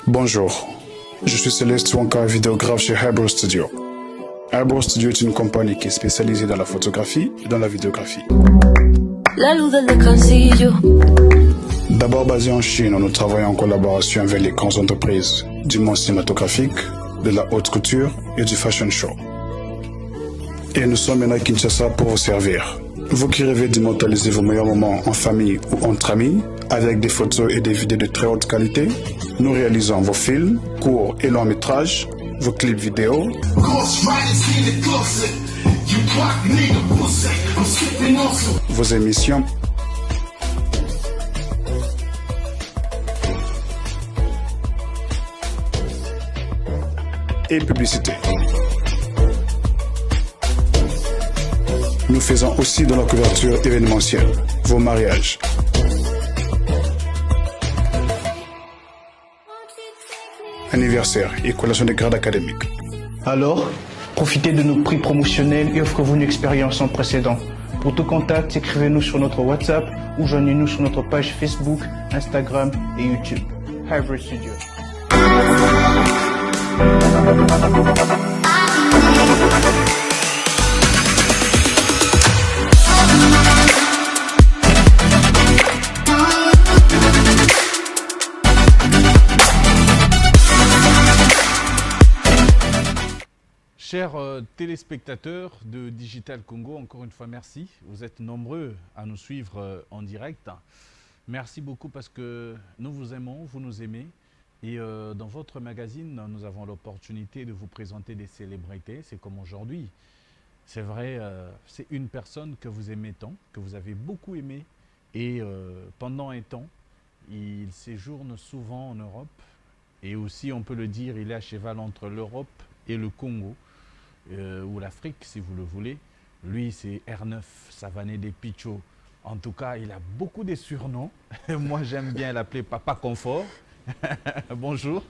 Bonjour, je suis Céleste Wonka, vidéographe chez Hybro Studio. Hybro Studio est une compagnie qui est spécialisée dans la photographie et dans la vidéographie. La luz del descansillo. D'abord basé en Chine, nous travaillons en collaboration avec les grandes entreprises du monde cinématographique, de la haute couture et du fashion show. Et nous sommes maintenant à Kinshasa pour vous servir. Vous qui rêvez d'immortaliser vos meilleurs moments en famille ou entre amis, avec des photos et des vidéos de très haute qualité, nous réalisons vos films, courts et longs métrages, vos clips vidéo, vos émissions, et publicité. Nous faisons aussi de la couverture événementielle, vos mariages. Anniversaire et collation de grades académiques. Alors, profitez de nos prix promotionnels et offrez-vous une expérience sans précédent. Pour tout contact, écrivez-nous sur notre WhatsApp ou joignez-nous sur notre page Facebook, Instagram et YouTube. Hybro Studio. Chers téléspectateurs de Digital Congo, encore une fois merci. Vous êtes nombreux à nous suivre en direct. Merci beaucoup parce que nous vous aimons, vous nous aimez. Et dans votre magazine, nous avons l'opportunité de vous présenter des célébrités. C'est comme aujourd'hui. C'est vrai, c'est une personne que vous aimez tant, que vous avez beaucoup aimé. Et pendant un temps, il séjourne souvent en Europe. Et aussi, on peut le dire, il est à cheval entre l'Europe et le Congo. Ou l'Afrique, si vous le voulez. Lui, c'est R9, Savané des Pichot. En tout cas, il a beaucoup de surnoms. Moi, j'aime bien l'appeler Papa Confort. Bonjour.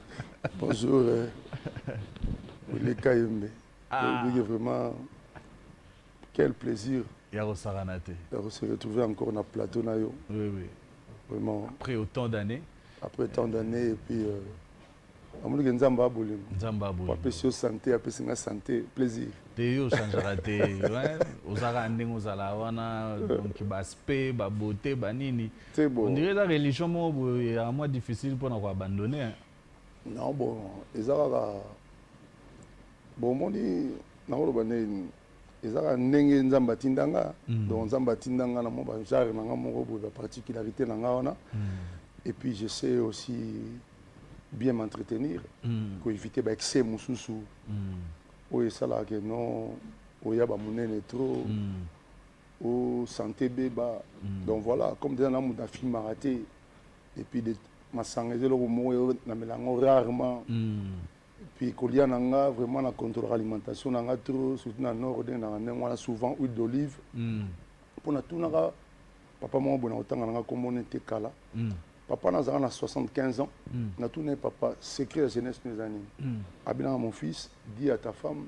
Bonjour. Les Kayembe. Ah. Vraiment, quel plaisir Yaro Saranate. de se retrouver encore dans le plateau. Oui, oui. Vraiment. Après autant d'années. Après tant d'années, et puis... Amour Nzamba Bolim. Nzamba Bolim. Après santé, après santé, plaisir. Théo changerate. Osara ndeng ozala wana donc baspect, ba beauté, ba nini. C'est bon. On dirait la religion mo est à moi difficile pour nous abandonner. Non bon, ezara bon moni na ko bane ezara ndenge Nzamba tindanga, donc Nzamba tindanga na mo ba genre na ngamo ko ba particularité na ngana. Et puis je sais aussi bien m'entretenir, pour éviter l'excès mususu. Oui, ça là que non, il y a des trop, ou santé béba. Donc voilà, comme des gens qui film raté, et puis ma santé le mot na mélange rarement. Et puis qu'il y a vraiment la contrôle l'alimentation, nanga trop, surtout dans le nord, on a souvent huile d'olive. Pour tout nanga, papa moi bon autant nanga comme on était kala. Papa n'a 75 ans, n'a tout n'est papa, secret de la jeunesse nos années. Abina mon fils, dis à ta femme,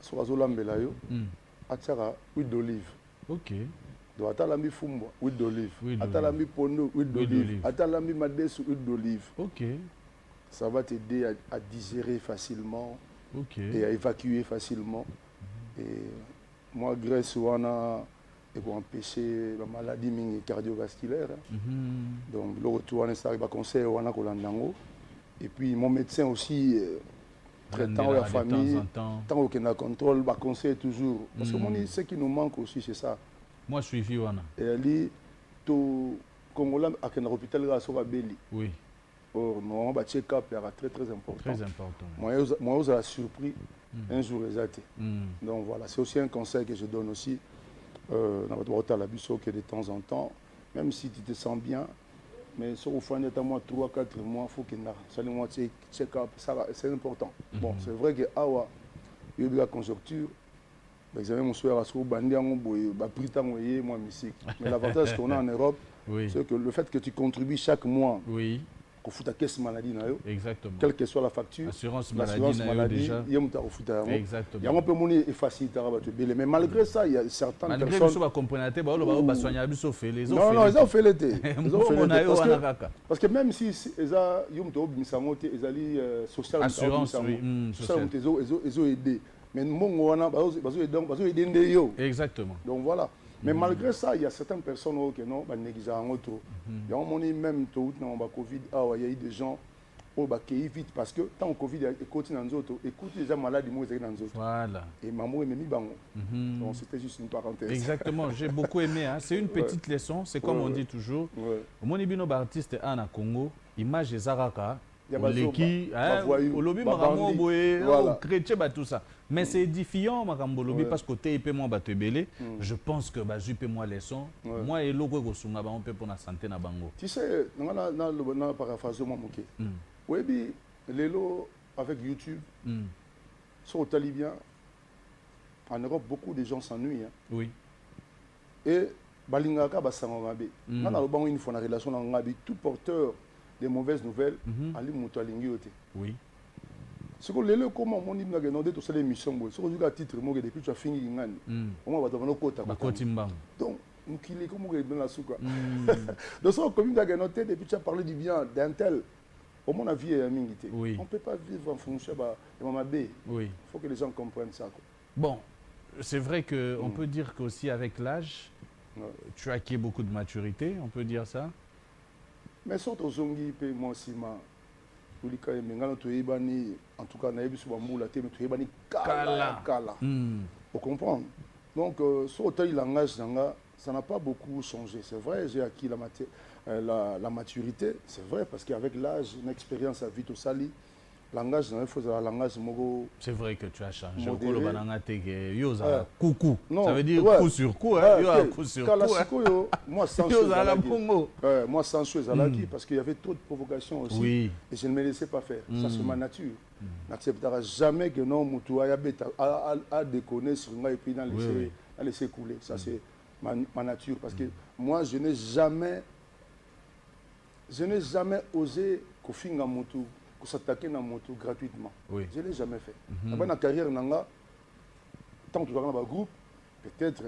Soazola Mbelayo, atara huile d'olive. Ok. Donc atalambi fumbo, huile d'olive. Atalambi pondo, huile d'olive. Atalambi madesu, huile d'olive. Ok. Ça va t'aider à digérer facilement et à évacuer facilement. Et moi, grâce à et pour empêcher la maladie cardiovasculaire. Donc, le retour, on a conseil, on a et puis, mon médecin aussi, traitant la famille, tant qu'on a contrôle, on conseille toujours. Parce que ce qui nous manque aussi, c'est ça. Moi, je suis vieux. Et elle dit, tout Congolais, à l'hôpital, il y a un béli. Oui. Or, non, on check-up, c'est très, très important. Très important. Moi, je suis surpris un jour, donc, voilà, c'est aussi un conseil que je donne aussi. Dans votre la biso que de temps en temps, même si tu te sens bien, mais sur au fond de 3-4 mois, il faut qu'il y ait un check-up, c'est important. Bon, c'est vrai que awa, il y a eu la conjoncture, l'examen mon soeur a sur bandi en boy, moi musique. Mais l'avantage qu'on a en Europe, c'est que le fait que tu contribues chaque mois kofuta caisse maladie na yo. Exactement. Quelle que soit la facture. Assurance maladie déjà. Yom ta kofuta yango. Exactement. Yango peut moni faciliter bato belé, mais malgré ça il y a certaines malgré personnes. Malgré ça comprenait ba soigner biso fait les autres. Non, ils ont fait l'été. Parce que même si eza yom to bisango te ezali social assurance oui, social ils ont aidé. Mais mongo wana bazo aider nde yo. Exactement. Donc voilà. Mais malgré ça, il y a certaines personnes qui ont négligé en auto. Il y a même tout dans le Covid, il y a eu des gens qui ont vite parce que tant que le Covid est continue dans les autres, écoute les gens malades, ils sont dans les autres. Voilà. Et maman est mis bango. Donc c'était juste une parenthèse. Exactement, j'ai beaucoup aimé. Hein. C'est une petite leçon, c'est comme on dit toujours. Mon ibino artiste à Congo, image des Zaraka. Oleki, olobi makambo boye, chrétien ba tout ça. Mais c'est édifiant makambo lobi parce que côté épée moi batebele, je pense que ba jupe moi leçon. Moi et loko ko sunga ba on peut pour la santé na bango. Tu sais, na paraphrase moi moké. Webi lelo avec YouTube. Sur le Talibien, en Europe beaucoup de gens s'ennuient. Oui. Et balingaka ba sangomabe. Na na bango une fois na relation na ngabi tout porteur des mauvaises nouvelles, Ali Moutalingi. Oui. Ce que les comment mon hymne a demandé tout ça l'émission, ce que je titre, moi depuis tu as fini ngani. On va devenir kota. Donc, nous qui les comment dans la souka. Donc ça comme il a noté depuis tu as parlé du bien d'un tel. Au mon avis est mingité. Oui. On peut pas vivre en fonction de ma B. Oui. Il faut que les gens comprennent ça. Bon, c'est vrai que on peut dire qu'aussi avec l'âge, tu as acquis beaucoup de maturité, on peut dire ça. Mais surtout zongi pe moi aussi ma ulika mengana to ebani en tout cas na yebisu ba mbula te to ebani kala. Vous comprenez? Donc sur le langage nanga ça n'a pas beaucoup changé. C'est vrai, j'ai acquis la maturité, c'est vrai parce qu'avec l'âge, une expérience à vite au sali, langage il faut un langage mogo. C'est vrai que tu as changé. Coucou. Ça veut dire coup sur coup, coup sur coup. Moi sans moi sans chose parce qu'il y avait trop de provocations aussi. Oui. Et je ne me laissais pas faire. Ça c'est ma nature. N'acceptera jamais que non Moutoua a déconné sur moi et puis laisser couler. Ça c'est ma nature parce que moi je n'ai jamais osé kofinga Moutou. S'attaquer dans moto gratuitement. Oui. Je ne l'ai jamais fait. Dans ma carrière, tant que tu dans un groupe, peut-être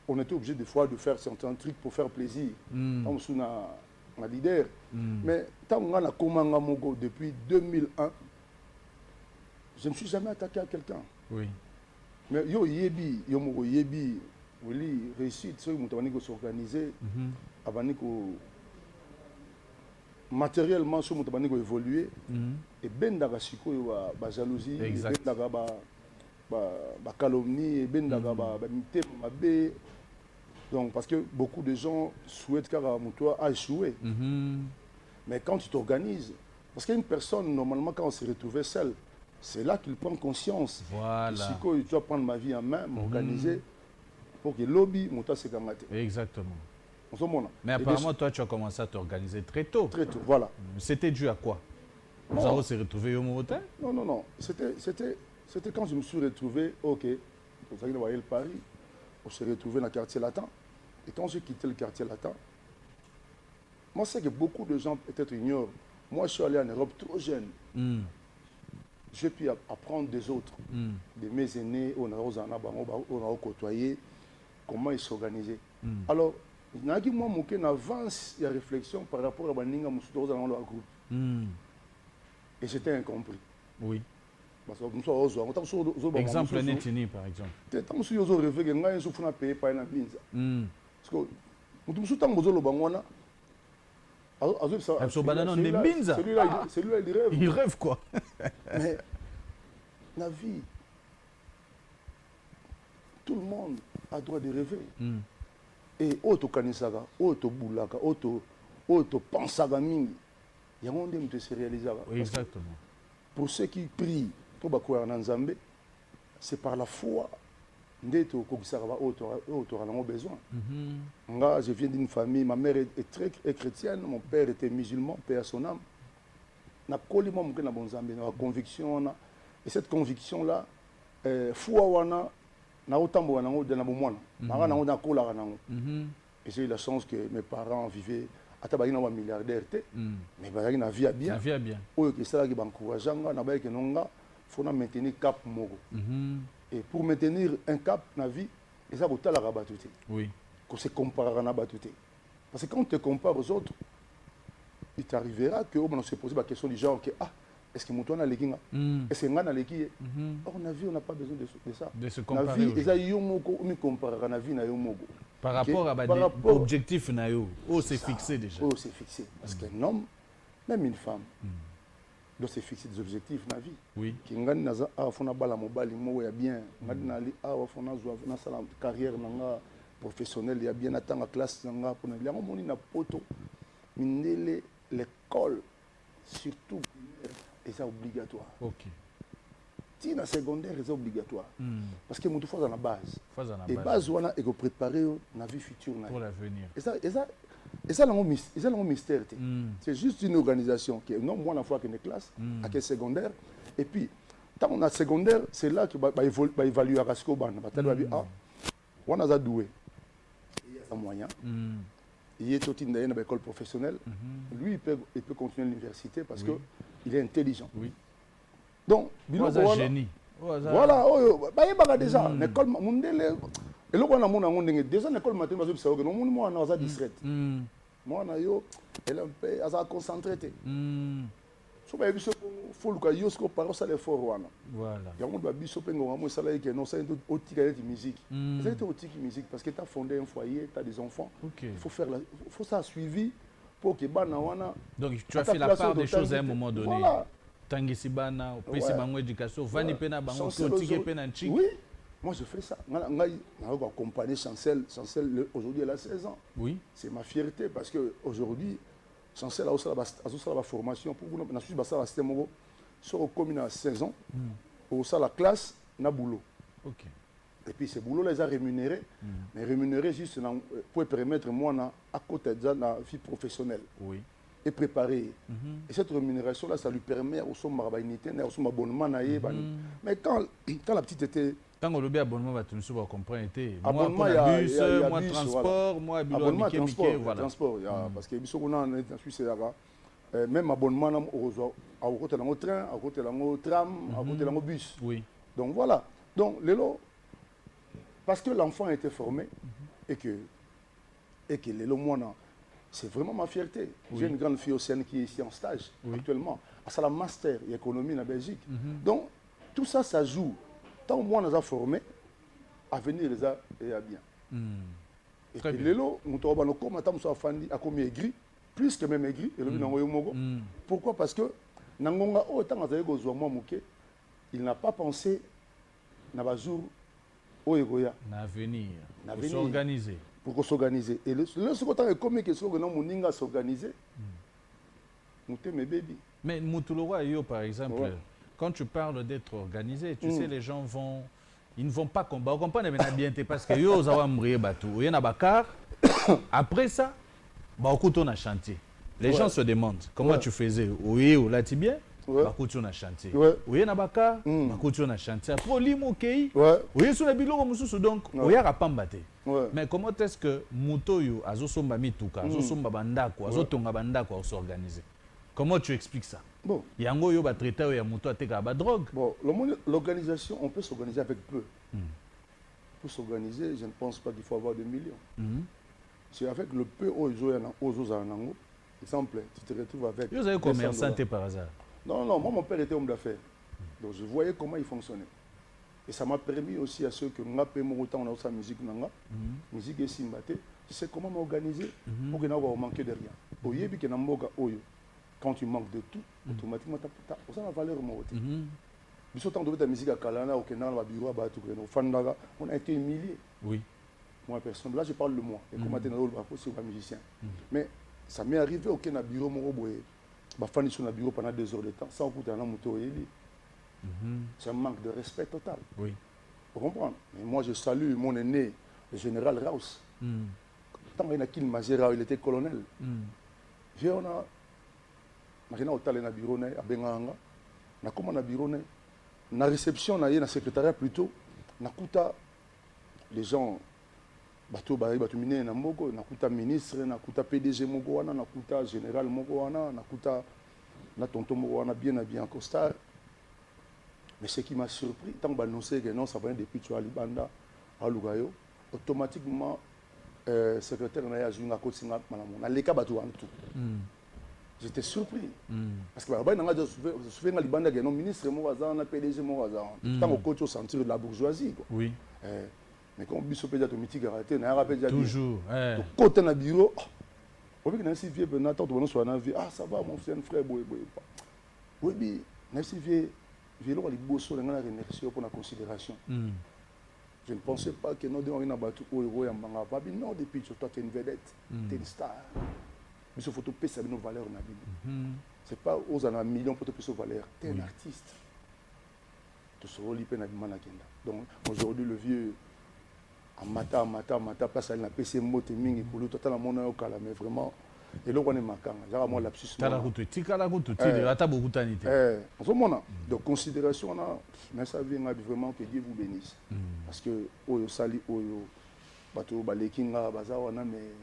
on était obligé des fois de faire certains trucs pour faire plaisir. Tant que je suis leader. Mais tant que je suis depuis 2001, je ne me suis jamais attaqué à quelqu'un. Oui. Mais yo yebi, réussite, ceux qui s'organiser, avant que matériellement sur mon tabani évoluer et ben daga siko ba jalousie ben daga ba calomnie et ben daga ba mité mabe. Donc parce que beaucoup de gens souhaitent car toi a échoué. Mais quand tu t'organises, parce qu'une personne normalement quand on se retrouvait seul, c'est là qu'il prend conscience. Voilà. Siko tu dois prendre ma vie en main, m'organiser pour que lobby monta se gamate. Exactement. Mais apparemment, toi, tu as commencé à t'organiser très tôt. Très tôt, voilà. C'était dû à quoi? Nous avons se retrouvé au hôtel? Non. C'était quand je me suis retrouvé, ok, pour ça que le Paris, on s'est retrouvé dans le quartier latin. Et quand j'ai quitté le quartier latin, moi, c'est que beaucoup de gens peut-être ignorent. Moi, je suis allé en Europe trop jeune. J'ai pu apprendre des autres, de mes aînés, on a côtoyé, comment ils s'organisaient. Alors, il y a une avance et réflexion par rapport à Baninga Moussoudoro dans le groupe. Et j'étais incompris. Oui. Exemple Netini, par exemple. Tant que je suis rêvé que je suis payé par une binza. Parce que je suis celui-là, il rêve. Il rêve quoi? Mais la vie, tout le monde a droit de rêver. Et auto kanisaka, auto boulaka, auto pensaga mingi. Il y a un monde qui se réalise. Exactement. Pour ceux qui prient, pour bakouer en Nzambe, c'est par la foi. Ndето kokisaka auto a besoin. Nga, je viens d'une famille, ma mère est chrétienne, mon père était musulman, paix à son âme. Na koli mo mke na bonzambe na conviction na. Et cette conviction là, foi wana na otambo wana ngo na bomwana. Na na kola na ngo. Et j'ai eu la chance que mes parents vivaient ata ba ina milliardaire te mais ba na vie bien la vie a bien oyo ke sala ki ba encourageanga na ba ke nonga faut na maintenir cap moko et pour maintenir un cap na vie et ça kotala ka batuté oui qu'on se compare na batuté parce que quand on te compare aux autres il t'arrivera que on se pose la question du genre que ah est-ce que Moutouna lekinga est-ce que ngana leki or na vie on n'a pas besoin de ça de se comparer na vie eza yo moko mi comparer na vie na yo moko par rapport à l'objectif na yo c'est fixé déjà c'est fixé parce qu'un homme même une femme doit se fixer des objectifs na vie oui ki ngani naza a fona bala mobali mo ya bien ngani na li a fona zwa na sala carrière nanga professionnelle ya bien atanga classe nanga pona yango moni na poto mindele l'école surtout c'est obligatoire. Ok. Si dans secondaire c'est obligatoire. Parce que mutu faut dans la base. Et base. Base on a et préparer la vie future pour l'avenir. Et ça le mystère. C'est juste une organisation qui non moi la fois que une classe à quel secondaire et puis quand on a secondaire c'est là que va évaluer à ce qu'on va ah on a doué. Il y a un moyen. Il est tout dans l'école professionnelle. Lui il peut continuer l'université parce que il est intelligent. Oui. Donc, génie. Voilà, déjà l'école mondele et là on a mon déjà l'école mathématique ça que non moi on a 17. Moi on a yo elle un peu à concentrer. So ba biso faut le yo ce que par ça l'effort wana. Voilà. Ya on ba biso pe ngoma ça là que non ça au tika de musique. C'est au tika musique parce que tu as fondé un foyer, tu as des enfants. Okay. Il faut ça suivi pour que bana wana. Donc tu as fait la part des choses à un moment donné. Voilà. Tangi bana, pesi bango éducation, vani pena bango, tike pena nchik. Oui, moi je fais ça. Je vais accompagner Chancel. Chancel aujourd'hui elle a 16 ans. Oui. C'est ma fierté parce que aujourd'hui Chancel a aussi la formation pour nous. Na suis basa la système sur au commune à 16 ans. Au ça la classe na boulot. OK. Et puis ces boulots les a rémunérés, mais rémunérés juste pour permettre moi à côté de la vie professionnelle. Oui. Et préparer. Et cette rémunération-là, ça lui permet au son marbainité, au son abonnement. Mais quand la petite était... Quand on a abonnement, tu ne comprends pas. Abonnement, il y a moi bus, transport, moi abonnement, voilà. Transport, parce que en Suisse, même abonnement à côté de le train, à côté de le tram, à côté de le bus. Oui. Donc voilà. Donc, parce que l'enfant a été formé et que les mois c'est vraiment ma fierté. Oui. J'ai une grande fille océane qui est ici en stage actuellement. C'est la master en économie en Belgique. Donc, tout ça, ça joue. Tant que moi, on a formé, à venir, les a bien. Et puis, les lots, nous avons comme aigri, plus que même aigri, pourquoi? Parce que, il n'a pas pensé à jour au Egoya. L'avenir. Pour s'organiser. Pour s'organiser. Et le second est comme question que nous avons s'organiser. Nous sommes mes bébés. Mais Moutouloua et yo, par exemple, quand tu parles d'être organisé, tu sais, les gens vont. Ils ne vont pas combattre. On comprend bien parce que yo, ça va mourir bateau. Il y en a bakar. Après ça, beaucoup tourne à chantier. Les gens se demandent comment tu faisais. Oui, ou là, tu bien. Beaucoup tourne à chantier. Oui, na bakar. Beaucoup tourne à chantier. Après, limo kei. Oui, sur les bilans comme ça, donc, oui, à pambate. Mais comment est-ce que Moutoyo, Azosomba Mituka, Azosomba Bandako, Azotonga Bandako s'organiser? Comment tu expliques ça? Bon. Yango yo ba traité ya Mouto ateka ba drogue. Bon, l'organisation, on peut s'organiser avec peu. Pour s'organiser, je ne pense pas qu'il faut avoir des millions. C'est avec le peu aux Zanango. Exemple, tu te retrouves avec. Vous avez commerçant par hasard? Non, moi mon père était homme d'affaires. Donc je voyais comment il fonctionnait. Et ça m'a permis aussi à ceux que nous avons payé autant dans sa musique, musique et simbaté. Je sais comment m'organiser pour que nous ne manquions de rien. Au Yébi, quand tu manques de tout, automatiquement, tu as la valeur. Si tu as ta musique à Kalana, au Kenya, au bureau, on a été humilié. Oui. Moi, personne. Là, je parle de moi. Et comment tu es un musicien. Mais ça m'est arrivé au Kenya, bureau, mon robot. Je suis sur le bureau pendant 2 heures de temps, sans écouter un moto. C'est un manque de respect total. Oui. Vous comprenez? Mais moi, je salue mon aîné, le général Raus. Tant qu'il a qu'il Mazera, il était colonel. J'ai on a au talent bureau à Benganga. Na comme na bureau na réception na secrétariat plutôt na kuta les gens bato minene na moko nakuta ministre nakuta PDG moko wana nakuta général moko wana nakuta na tonton moko wana bien habillé en costard. Mais ce qui m'a surpris tant que annoncé que non ça va depuis tu as libanda à Lugayo automatiquement secrétaire na ya junga ko singa malamu na leka bato en tout. J'étais surpris parce que je souviens que libanda que non ministre moko azana PDG moko azana tant que coach au sentir de la bourgeoisie quoi. Oui. Mais quand biso pédia to miti karaté na rappel déjà toujours côté na bureau on veut que Nancy vieux ben attends to so na vie ah ça va mon frère boy oui bi Nancy vieux lo li bosso na remercier pour la considération. Je ne pensais pas que nous devons na batu o ya mbanga ba bi non depuis toi tu es une vedette tu es une star biso photo pesa nos valeurs na bibi c'est pas aux en millions pour te pesa valeur tu es un artiste tu seras lié na bimana kenda donc aujourd'hui le vieux mata place à la PC mote mingi pour le total mon okala mais vraiment et là on est makanga genre moi lapsus tala route tika beaucoup tanité en ce moment donc considération là mais ça vient vraiment que Dieu vous bénisse parce que oyo sali oyo bato balekinga bazawana mais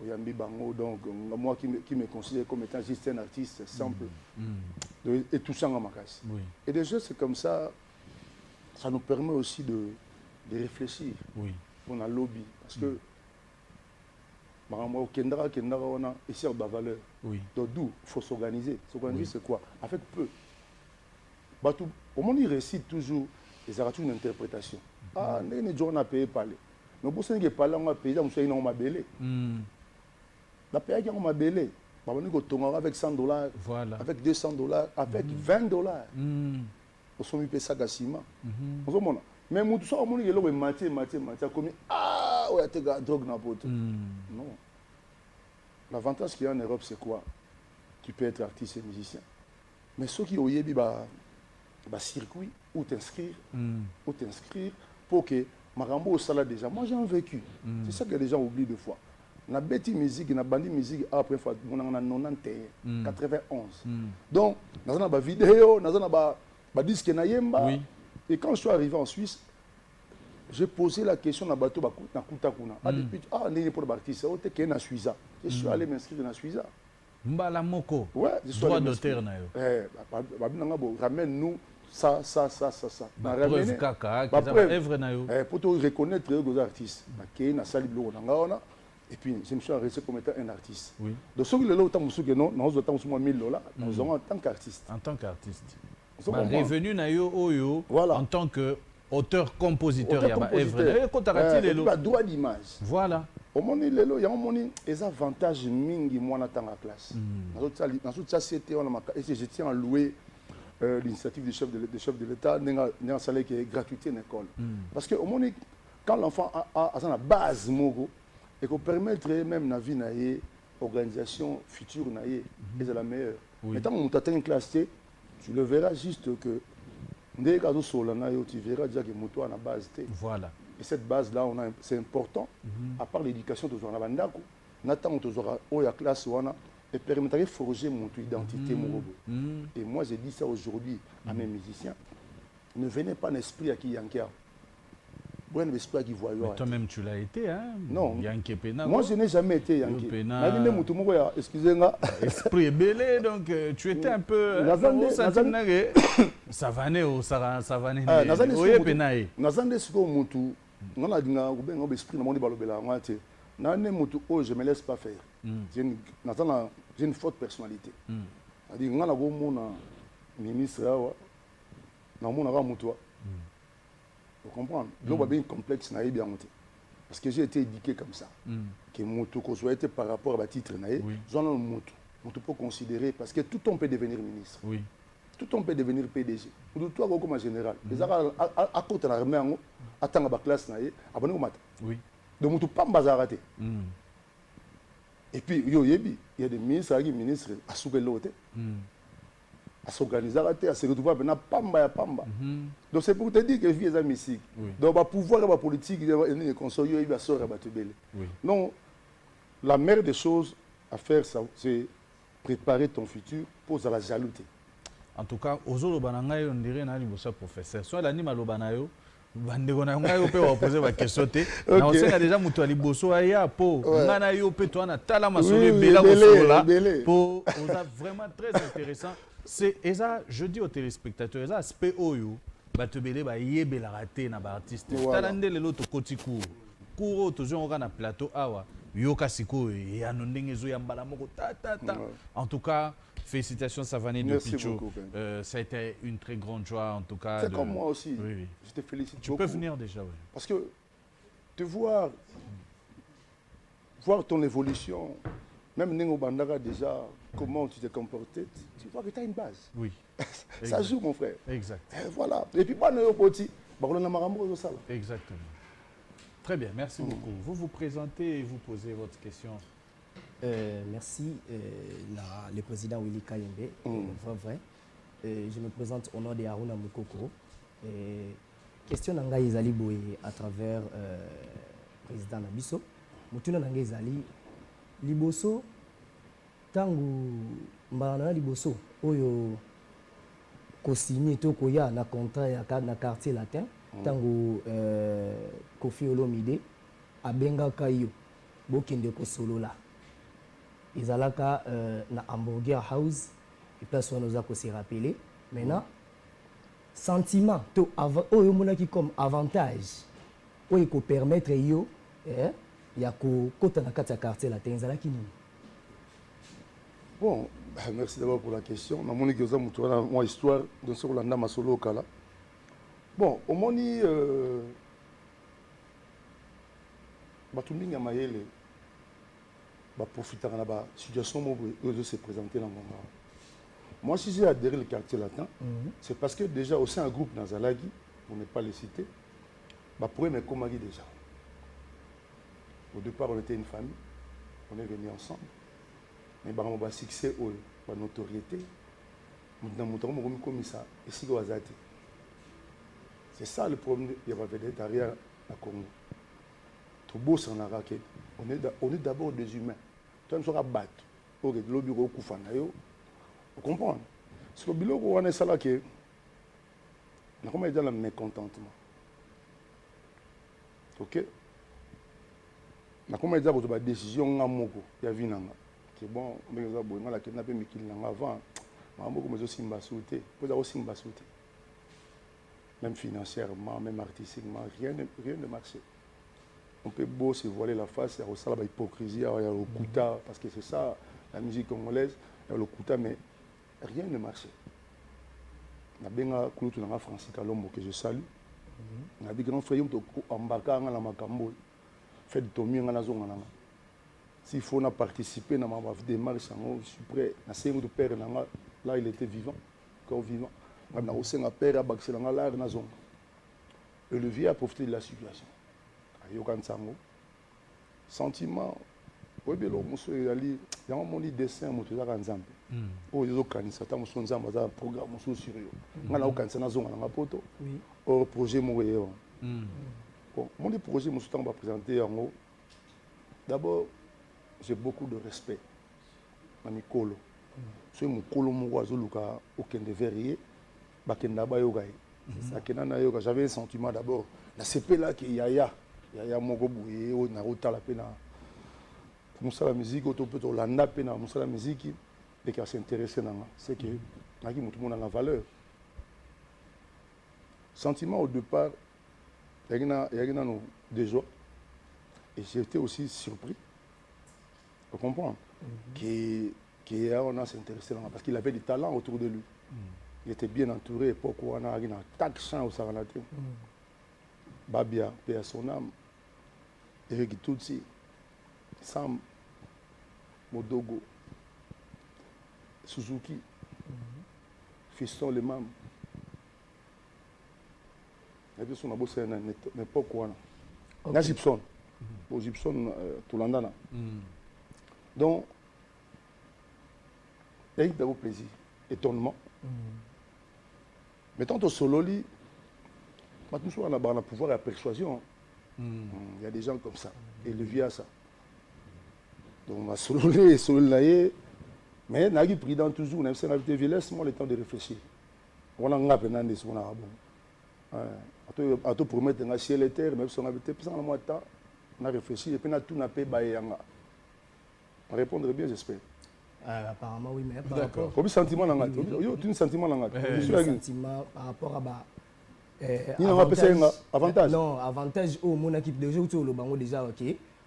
oyambi bango donc moi qui me considère comme étant juste un artiste simple et tout ça en makasi et déjà c'est comme ça nous permet aussi de réfléchir pour un lobby parce que au Kendara on a ici de valeur donc d'où il faut s'organiser c'est quoi avec peu au monde il récite toujours les arrêts une interprétation ah les gens n'a payé parler mais pour ça que parler on a payé on soit on m'a belé la paye on m'a belé avec $100 voilà avec $200 avec $20 au sommet paye ça gassiment au moment mais tout ça, on est maté, comme ah, ouais, tu as drogue dans la non. L'avantage qu'il y a en Europe, c'est quoi? Tu peux être artiste et musicien. Mais ceux qui ont eu un circuit où t'inscrire, pour que Marambo au salaire déjà. Moi, j'ai un vécu. C'est ça que les gens oublient deux fois. On a bêti musique, on a bandit musique après fois, on a 91, 91. Donc, on a une vidéo, on a un disque Nayemba. Et quand je suis arrivé en Suisse, j'ai posé la question à bateau na kutakuna. Depuis n'est pour l'artiste, on était na Suiza. Je suis allé m'inscrire na Suiza. Mbala moko. Ouais, je suis allé m'inscrire na yo. Ramène nous ça. Na preuve kaka, œuvre na yo. Pour te reconnaître les artistes. Na sali blo na ngona. Et puis je me suis arrêté comme étant un artiste. Oui. Donc ce que le lot tant que non, nous autant $1000, nous avons en tant qu'artiste. En tant qu'artiste. Revenu na yo oyo voilà. En tant que auteur-compositeur, il y a un droit d'image. Voilà. Au monde il y a un avantage mingi moi dans la classe. Dans toute société on a et je tiens à louer l'initiative du chef de l'État n'a salaire qui est gratuité en école. Parce que au monde quand l'enfant a sa base mogo et qu'on permettre même la vie naie organisation future naie c'est la meilleure. Mais tant on t'atteint une classe tu le verras juste que tu verras déjà que moto à la base. Voilà. Et cette base-là, c'est important. À part l'éducation, tu auras bandako. Nathan, tu auras la classe et permettre de forger mon identité, mon robot. Et moi, j'ai dit ça aujourd'hui à mes musiciens. Ne venez pas l'esprit à qui Yankia. Bon, l'esprit qui voit. Toi-même, tu l'as été, hein? Non. Yankee Pena. Moi, je n'ai jamais été Yankee. Excusez-moi. Esprit est belé, donc tu étais un peu. Savané ou Savané. Oye Penaï. Nazande Siko Moutou. On a dit que esprit na moni balobela ngate. Nane Moutou, oh, je me laisse pas faire. J'ai une forte personnalité. A dit ngana go mona ministre na mona ga Moutou. Vous comprenez? L'eau va bien complexe, n'a bien monté. Parce que j'ai été éduqué comme ça. Que Moutou, qu'on soit été par rapport à titre, j'en ai Moutou. Moutou peut considérer, parce que tout le monde peut devenir ministre. Oui. Tout le monde peut devenir PDG. Nous, toi, comme général. Les Arabes, à côté de l'armée, attendent la classe, abonné au matin. Oui. Donc, Moutou pas m'bazaraté. Et puis, il y a des ministres, à souper l'autre. À s'organiser, à se retrouver à Pamba. Donc c'est pour te dire que vie est musique. Donc le pouvoir la politique, il y a une console, il y a sort à Batubele. Non, la meilleure des choses à faire, c'est préparer ton futur pour la jalousie. En tout cas, aux autres banangayo on dirait nani bossa professeur. Soit l'anime alobanayo, bandeko na ngai ope wa poser ba question te na osenga déjà mutu ali boso aya po ngana yo pe toi na tala masolo bela bosola po oza vraiment très intéressant. C'est ça, je dis aux téléspectateurs, ça aspect oyo ba te belé ba yebela raté na ba artiste talande lelo to koti couro to zo na plateau awa yoka siko ya no ndenge zo ya mbala moko ta. En tout cas, félicitations Savané de Picho. Ça a été une très grande joie en tout cas. C'est comme moi aussi. Oui. Je te félicite tu beaucoup. Tu peux venir déjà, oui. Parce que te voir ton évolution, même Nengo Bandara déjà, comment tu t'es comporté, tu vois que tu as une base. Oui. Ça joue, mon frère. Exact. Et voilà. Et puis, pas petit. Exactement. Très bien, merci beaucoup. Vous vous présentez et vous posez votre question. Merci, le président Willy Kayembe, vrai. Je me présente au nom de Aruna Mukoko. Question nanga izali boye à travers président Nabiso. Mutuna nanga izali liboso tangu mbana liboso oyo ko signé to ko ya na contrat ya na quartier latin tangu Kofi Olomide abenga kayo bokende ko solola. Izalaka na Hamburger House et place où nous avons se rappeler maintenant sentiment to oyo monaki comme avantage oyo ko permettre yo ya ko kota na kati ya quartier la tenzalaki nini. Bon, merci d'abord pour la question. Na moni koza mutu na moi histoire de ce Rolanda Masolo kala. Bon, au moni batuminga mayele va profiter de la situation où se présenter dans mon monde. Moi, si j'ai adhéré le quartier latin, c'est parce que déjà, au sein d'un groupe Nazalagi, pour ne pas le citer, pour mes commaris déjà. Au départ, on était une famille, on est venus ensemble. Mais on a succès, la notoriété. C'est ça le problème de la derrière la Congo. On est d'abord des humains. Tu ne seras battu. Vous comprenez? C'est le bilan où on est ça là que on a comment dire le mécontentement. Ok? On a comment dire que la décision à moko ya vinanga. Que bon, mais ça bon, la kidnapper mais qu'il n'en avant. Mais beaucoup mais aussi mbasouté. Vous avez aussi mbasouté. Même financièrement, même artistiquement, rien ne marchait. On peut beau se voiler la face, il y a aussi l'hypocrisie, il y a le kuta, parce que c'est ça, la musique congolaise, il y a le kuta, mais rien ne marchait. On a bien Kouloutou dans Francis Kalombo que je salue. On a dit grand frère, on a embarqué dans la Makambo, fait de Tomi dans la zone. S'il faut participer dans ma démarche, je suis prêt. De père, là il était vivant, encore vivant. On a aussi un père à Baxé dans la zone. Et le vieux a profité de la situation. Yokansango sentiment webelo muso yali yango moni dessin moto za kanzambe o yozo kanisa ta muso nzamba za programme muso sur yo ngana okanisa na zonga na poto o projet mo yo bon mon projet muso tanga ba présenter yango d'abord j'ai beaucoup de respect na mikolo so mukolo mo wazoluka okende verrier bakenda ba yoga ça kenana yoga j'avais un sentiment d'abord na CP là que yaya Yaya moko boye o na rota la pena pour la musique auto peut landa pena pour la musique et qui s'intéresser nanga c'est que naki mutu mona la valeur sentiment au départ yagina no de joie et j'étais aussi surpris vous comprenez que on a s'intéressé parce qu'il avait du talent autour de lui il était bien entouré et pourquoi on a une attaque champ au Saranate Babia paix à son âme Eric Tutsi, Sam, Modogo, Suzuki, Fiston Le Mam. Et puis, on a bossé n'importe quoi. Il y a Gibson. Pour Gibson, tout l'andana. Donc, il y a eu d'abord plaisir, étonnement. Mais tant au solo, maintenant, on a le pouvoir et la persuasion. Il y a des gens comme ça, et le vieux a ça. Donc on va sololer, mais on a pris dans toujours, même si on a été violence, moi le temps de réfléchir. On a un peu de ce qu'on a bon. À te promettre un ciel et terre, mais on a été plus en moi temps, on a réfléchi et puis on a tout nappé bayanga. Répondre bien, j'espère. Apparemment, oui, mais par rapport... Comme sentiment dans la tête. Tu as un sentiment dans la tête. Sentiment par rapport à... avantage. Non, avantage au mon équipe de jeu, au bango déjà, ok.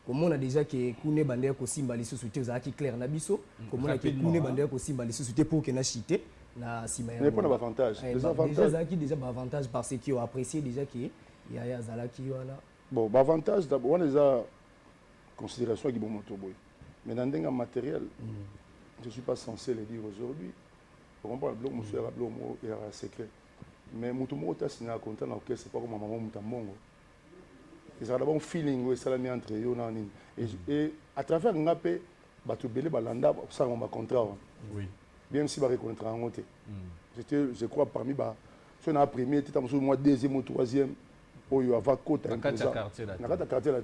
Comme on a déjà que Kouné Bandé ko simba les sociétés aux acquis clair na biso, comme on a que Kouné Bandé ko simba les sociétés pour que na chité na sima. Mais pas d'avantage. Les avantages. Déjà qui déjà avantage parce qu'ils ont apprécié déjà que Yaya Zala qui voilà. Bon, avantage d'abord on les a considération qui bon moto boy. Mais dans un matériel, je suis pas censé le dire aujourd'hui. On comprend le bloc monsieur la bloc et la secret. Mais moto moto c'est un contrat dans lequel c'est pas comme maman mutambo. Ils ont d'abord un feeling où ça l'a mis entre eux et à travers ngapé bato belé balanda ça on va contrat. Oui. Même si va reconnaître en côté. J'étais je crois parmi ba si on a premier était dans moi deuxième ou troisième au yoava côté dans quatre quartiers là. Dans quatre quartiers là.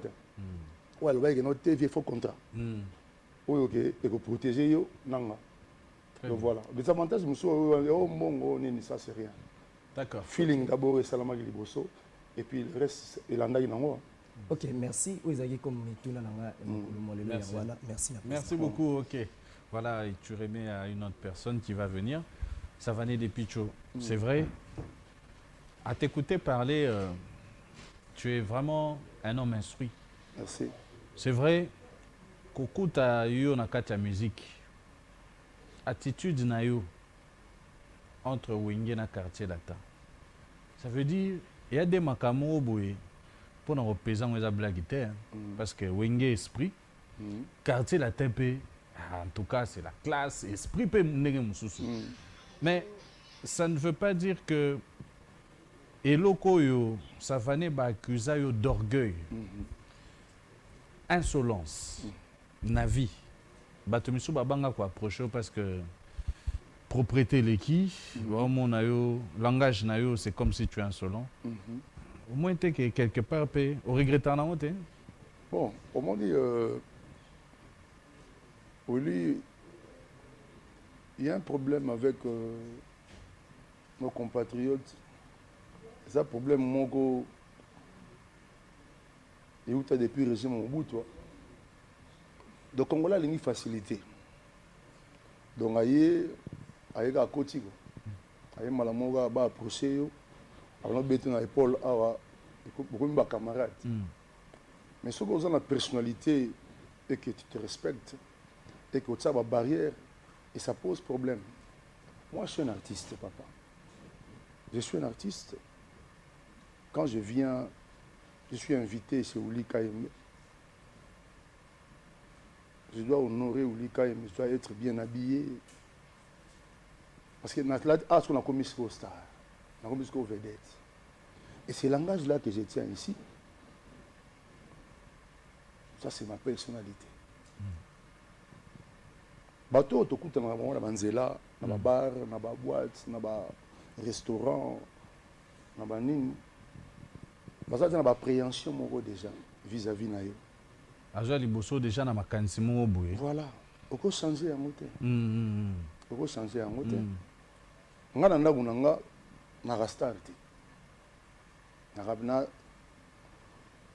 Ouais le gars il noté il faut contrat. Oui OK et pour protéger yo nanga. Donc voilà. Les avantages monsieur au mongo ça c'est rien. D'accord. Feeling d'abord et salama liboso. Et puis le reste, il en a une en ok, merci. Merci. Merci beaucoup. Ok. Voilà, et tu remets à une autre personne qui va venir. Savané des Pichot. C'est vrai. À t'écouter parler, tu es vraiment un homme instruit. Merci. C'est vrai. Coucou ta eu na kata musique. Attitude na eu entre Wenge na quartier latin. Ça veut dire il y a des makamo boy pour nous représenter les blagues parce que Wenge esprit quartier latin en tout cas c'est la classe esprit peut mais ça ne veut pas dire que eloko yo ça va ne ba accuser yo d'orgueil insolence na vie batomisu babanga ko approcher parce que propriété l'équipe, mon langage nayo, c'est comme si tu es insolent. Au moins, tu es quelque part, au regrettant en haut. Bon, au moins, il y a un problème avec nos compatriotes. C'est un problème, mon et où tu as depuis le régime au bout, toi. Donc, Congolais a une facilité. Donc, avec à côté avec malamoga ba approcher yo avant bête na épaule awa beaucoup de camarades mais ce que la personnalité et que tu te respectes et que tu as une barrière et ça pose problème. Moi je suis un artiste papa, je suis un artiste. Quand je viens je suis invité chez Ouli Kayembe, je dois honorer Ouli Kayembe, je dois être bien habillé. Parce que on a commis ce star, on a commis ce vedette. Et c'est le langage-là que je tiens ici. Ça, c'est ma personnalité. Bateau, tu écoutes dans la manzela, dans la bar, dans la boîte, dans le restaurant, dans la nine. Parce que tu as une appréhension déjà vis-à-vis de eux. Aja liboso déjà na makanisi mo boye. Voilà. On peut changer en côté. On peut changer en côté. Nga na ndaku nanga na rastarte. Na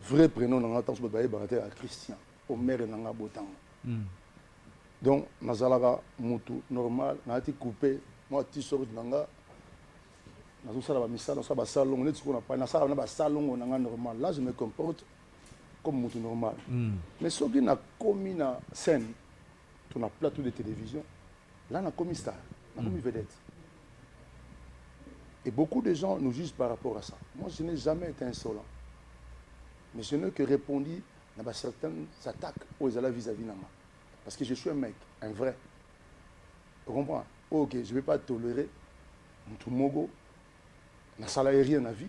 vrai prénom nanga tant que baye baraté à Christian. Au maire nanga botang. Donc nazalaka mutu normal na ti coupé moi ti sort nanga. Na zo sala ba misala so ba salon net ko na pa na sala na ba salon nanga normal. Là je me comporte comme mutu normal. Mais ce qui n'a commis na scène ton a plateau de télévision là na commis star, na commis vedette. Et beaucoup de gens nous jugent par rapport à ça. Moi, je n'ai jamais été insolent. Mais je n'ai que répondu à certaines attaques aux élèves vis-à-vis de moi. Parce que je suis un mec, un vrai. Tu comprends? Ok, je ne vais pas tolérer tout mogo, na salarié rien à vie.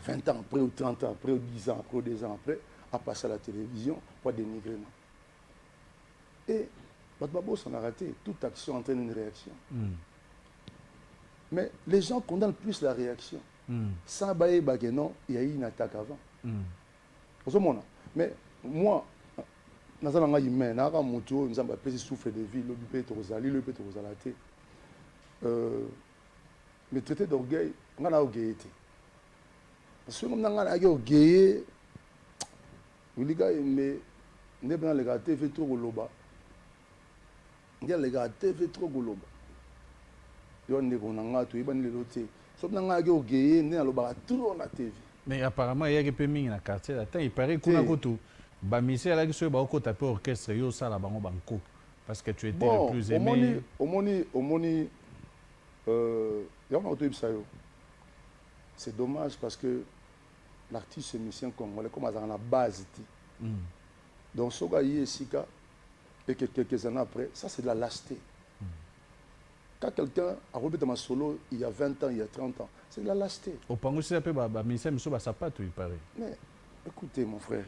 20 ans après, ou 30 ans après, ou 10 ans après, ou 2 ans après, à passer à la télévision pour dénigrer. Et, Batbabo s'en a raté. Toute action entraîne une réaction. Mais les gens condamnent plus la réaction. Sans bailler non, il y a eu une attaque avant. Mais moi, nous avons humain, nous avons un souffle de vie, le traité d'orgueil, on a orgueillité. parce que on a un gars gay les gars mais ne pas les gars TV trop goloba les gars TV trop goloba yo ne ko nanga to ibani le loté so na nga gars gay ne aloba trop na TV mais apparemment il y a que mingi na quartier là il paraît qu'on a koto ba mise là que so ba ko taper orchestre yo ça là bango banko parce que tu étais le plus aimé au moni ya on auto ibsa yo c'est dommage parce que l'artiste musicien congolais comme à la base donc ce gars y est sika et que quelques années après ça c'est de la lâcheté quand quelqu'un a repris ma solo il y a 20 ans il y a 30 ans c'est de la lâcheté au pango c'est un peu ba mise miso ba sapato il paraît mais écoutez mon frère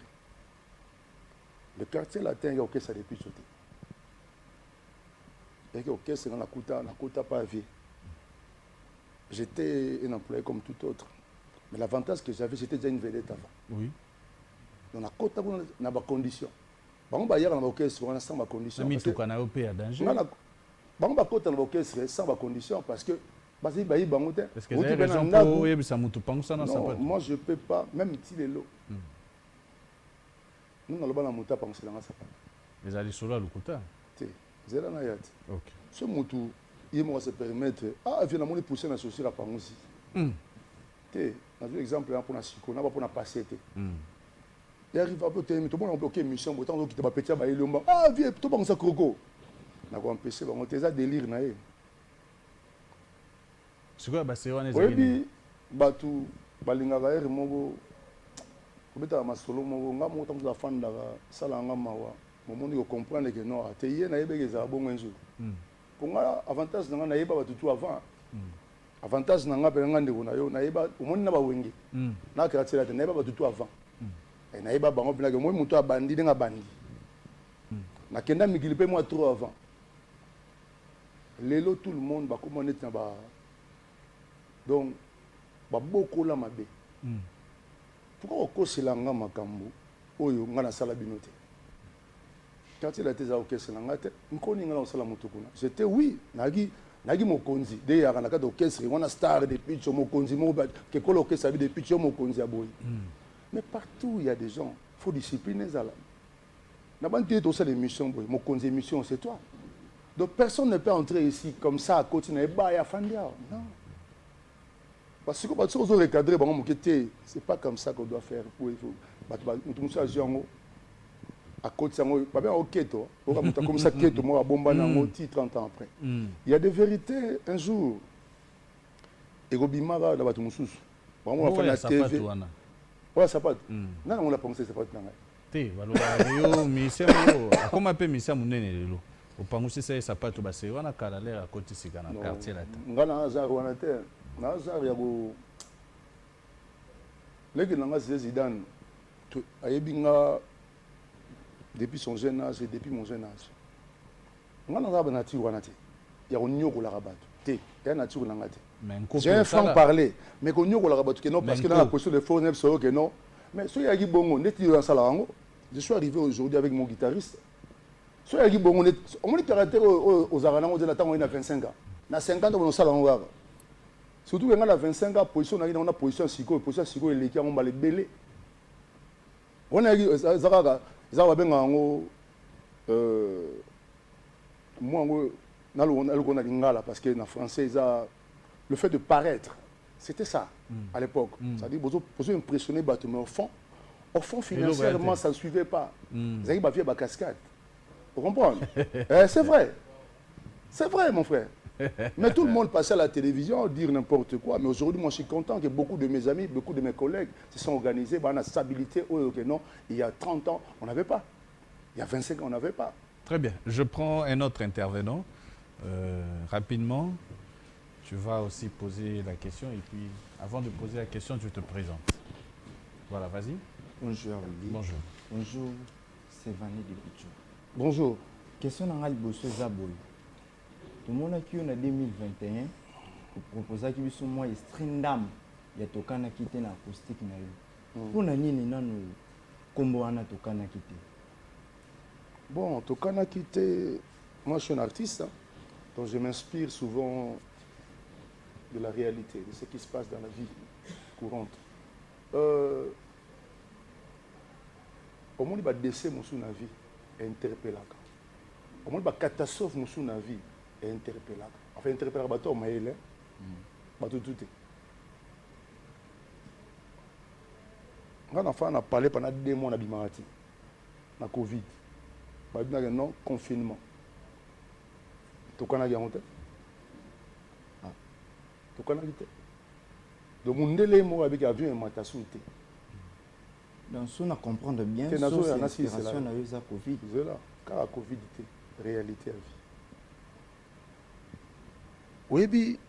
le quartier latin il y a OK ça depuis sauté et que OK c'est dans la kuta pas vie j'étais un employé comme tout autre. Mais l'avantage que j'avais, j'étais déjà une vedette avant. Oui. Donc, on a des conditions. On va y aller dans l'orchestre, on a sans conditions. Mais tout qu'on a au pays à danger. On va côté dans l'orchestre sans conditions parce que parce que parce que les raisons pour y ça mutu pango ça na non moi je peux pas même si les lots. Nous n'allons pas la muta pango c'est là ça pas. Les allez solo à l'ukuta. Té, zela na yat. OK. Ce mutu il va se permettre vient mon pousser na associer la pango aussi. Té, dans un exemple pour na siko, na pas pour na passer té. Il arrive à côté mais tout le monde a bloqué mission autant qui te ba petit ba ilomba. Viens tout bon ça croco. Na ko empêcher ba monter ça délire na yé. C'est quoi c'est on est oui batu balingaka ere moko kobeta masolo moko nga moko tamza fanda sala nga mawa momoni ko comprendre que non te yé na yebeke za bongo nzu pour moi avantage nga na yeba batu tout avant avantage nga pe nga ndeko na yo na yeba omoni na ba wenge na quartier la na yeba batu tout avant et na yeba bango bina que moi muto abandi nga bandi na kenda mikili pe moi trop avant lelo tout le monde ba comment net na ba donc beaucoup la mabe pourquoi au koselanga makambo oyo nga na sala binote quand il a été au koselanga te nkoni nga na sala mutukuna j'étais oui nagi mokonzi de ya kana ka orchestre on a star depuis cho mokonzi mo ke kolo orchestre depuis cho mokonzi aboyi mais partout il y a des gens faut discipliner ça là na banté to ça l'émission boy mokonzi émission c'est toi donc personne ne peut entrer ici comme ça à côté na ba ya fandia non. Parce que quand on recadrer, c'est pas comme ça qu'on doit faire. À côté comme ça, 30 ans après. Il y a des vérités un jour. Et Robimara, là, on va faire la TV. Ouais, ça pas. Non, on l'a pensé, ça pas. Té, voilà, comment appelle Missa Mounene lelo? Au pango c'est ça pas tout basé, on a calé à côté si dans le quartier là. Ngana azar wana te. Nazar yabo leki nanga Zidane ayebinga depuis son jeune âge et depuis mon jeune âge nga nanga ba nature wana te ya onyoko la rabato te ya nature nanga te j'ai un franc parler mais ko nyoko la rabato que non parce que dans la question de faux nepso que non mais so yaki bongo neti yo sala rango je suis arrivé aujourd'hui avec mon guitariste so yaki bongo net on me caractère aux aranango de la temps on a 25 ans na 50 ans on sala rango surtout quand on a 25 ans, position on a position psycho et les qui ont mal belé. On a dit Zaraga, moi on a lingala parce que en français le fait de paraître, c'était ça à l'époque. C'est-à-dire vous impressionner mais au fond financièrement ça ne suivait pas. Vous avez ma cascade. Vous comprenez? C'est vrai mon frère. Mais tout le monde passait à la télévision, dire n'importe quoi. Mais aujourd'hui, moi, je suis content que beaucoup de mes amis, beaucoup de mes collègues se sont organisés. On a stabilité. Non, il y a 30 ans, on n'avait pas. Il y a 25 ans, on n'avait pas. Très bien. Je prends un autre intervenant. Rapidement, tu vas aussi poser la question. Et puis, avant de poser la question, tu te présentes. Voilà, vas-y. Bonjour, Willy. Bonjour. Bonjour, c'est Vanny de Pichou. Bonjour. Question dans Bosso Zaboy. Tout le monde qui en 2021 proposa qui sont moi string dam ya tokana kité na acoustique na yo. Pour nini nanu kombo wana tokana kité. Bon, tokana kité, moi je suis un artiste, hein, donc je m'inspire souvent de la réalité, de ce qui se passe dans la vie courante. omoni badese mosusu na vie interpellaka omoni bacatastrophe mosusu na vie interpellaka enfin interpellaka bato ya mayele bato tu te nga na fana na parle pendant 2 mois na bimaka ti na covid babinaka non confinement tokanaki yango te tokanaki te donc mundele moko abiki avion emata su te donc so na comprendre bien Te nazo ya nasi inspiration na yo eza covid zela kaka covid te réalité ya vie oyebi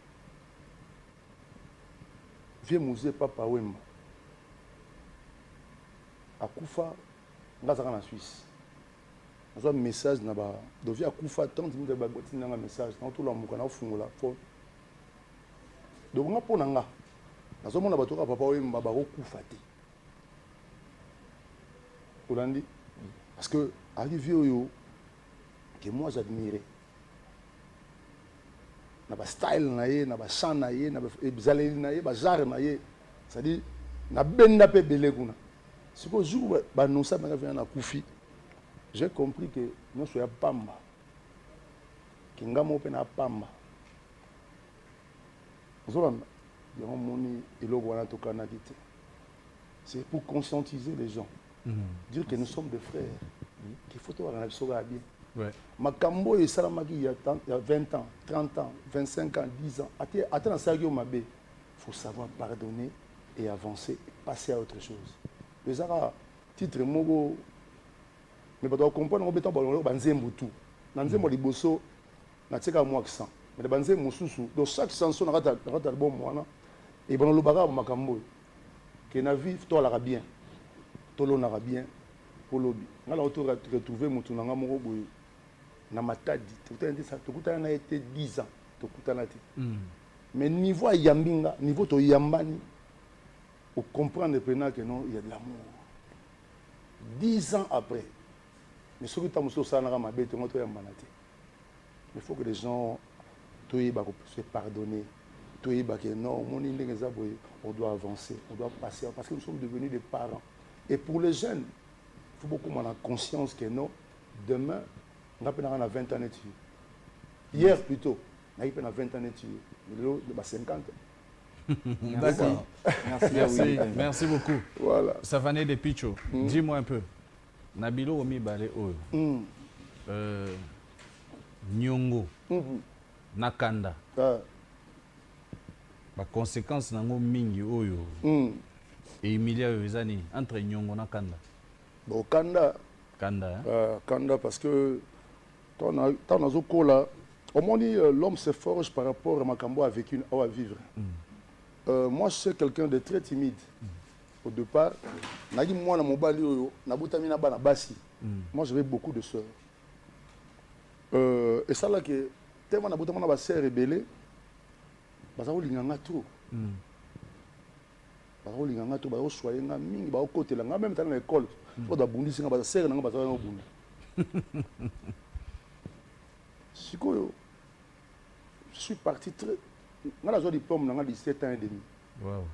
vie musée papa wemba akufa nga azaka na Suisse nazwa message na ba dovi akufa 30 minutes batinanga message naotolamuka naofungola phone donc nga mpo na nga nazomona bato kaka papa wemba bakokufa te olandi parce que arrivé oyo que moi j'admirais na ba style na ye na ba chant na ye na ba bizaleli na ye ba genre na ye c'est-à-dire na benda pe belé kuna siko jour ba annoncer ba vient na kufi j'ai compris que nous soya pamba kingamo pe na pamba zolanda yango moni eloko wana tokana kite c'est pour conscientiser les gens dire que nous sommes des frères qu'il faut avoir un absolument bien Ouais. makambo et salamaki il y a 20 ans 30 ans 25 ans 10 ans attends ça il faut savoir pardonner et avancer et passer à autre chose les ara titre mogo mais pas comprendre on beton balon banzembo tout na nzembo liboso na tika mo accent mais banzembo susu donc chaque chanson na rata bon mwana et bon lo baga makambo que na vie to la bien tolo na bien pour lobby nga la auto retrouver mutu na moko boye na matadi tokutana na été 10 ans tokutana te mais niveau yambinga niveau to yambani au comprendre maintenant que non il y a de l'amour 10 ans après mais ce que tu as ça na ma bête to yambana te il faut que les gens se pardonner que non on doit avancer on doit passer parce que nous sommes devenus des parents et pour les jeunes il faut beaucoup avoir conscience que non demain on a 20 ans hier plutôt on a 20 ans mais 50 D'accord. Merci beaucoup. Voilà. Savané de Picho, dis-moi un peu. Nabilo Omi Bale Oyo. Nyongo. Nakanda. La conséquence nango mingi Oyo. Et Emilia Yozani entre Nyongo Nakanda. Bon, Kanda. Kanda. Kanda parce que tant là, au moins l'homme se forge par rapport à Makambo a vécu à vivre. Moi, je suis quelqu'un de très timide. Au départ, moi, j'avais beaucoup de sœurs. Et ça, là, que tellement de sœurs rebellées, parce que je trop. Parce que je trop, parce que je suis même dans l'école, je suis parti très. Je suis diplôme à 17 ans et demi. Wow.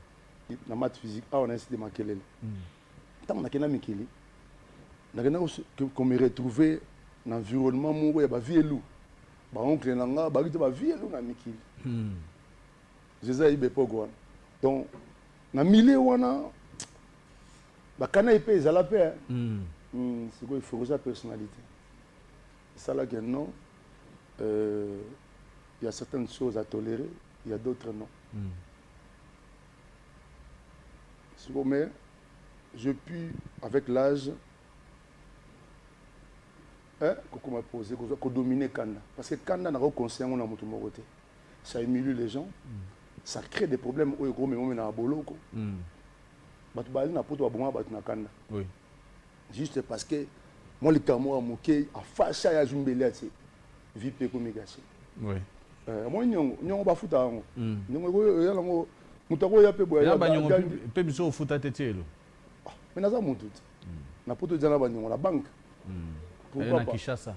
Dans maths physique, on a essayé de Makélé. Tant que je Makélé, qu'on me retrouvé dans l'environnement où il y a vie loup. Bah oncle nanga, bah il y a vie loup na Makélé. Je sais pas quoi. Donc, dans milieu wana, bah quand il paye, ça la paie. C'est quoi il faut sa personnalité. Ça là que non. Il y a certaines choses à tolérer, il y a d'autres non. Mais je puis, avec l'âge, qu'on m'a posé, qu'on domine Kanda. Parce que Kanda n'a pas conscience de mon côté. Ça émule les gens, ça crée des problèmes au gros, mais on est à Bolo. Oui. Juste parce que moi, le Kamo a moqué, à face à Jumbélia, vie peut comme gâcher. Oui. Moi, nyongo bafuta yango. Nyongo ya lango mutako ya pe boya. Ya ba nyongo pe biso futa tetelo. Mais naza mutu. Na poto jana ba nyongo la banque. Pourquoi pas? Na Kishasa.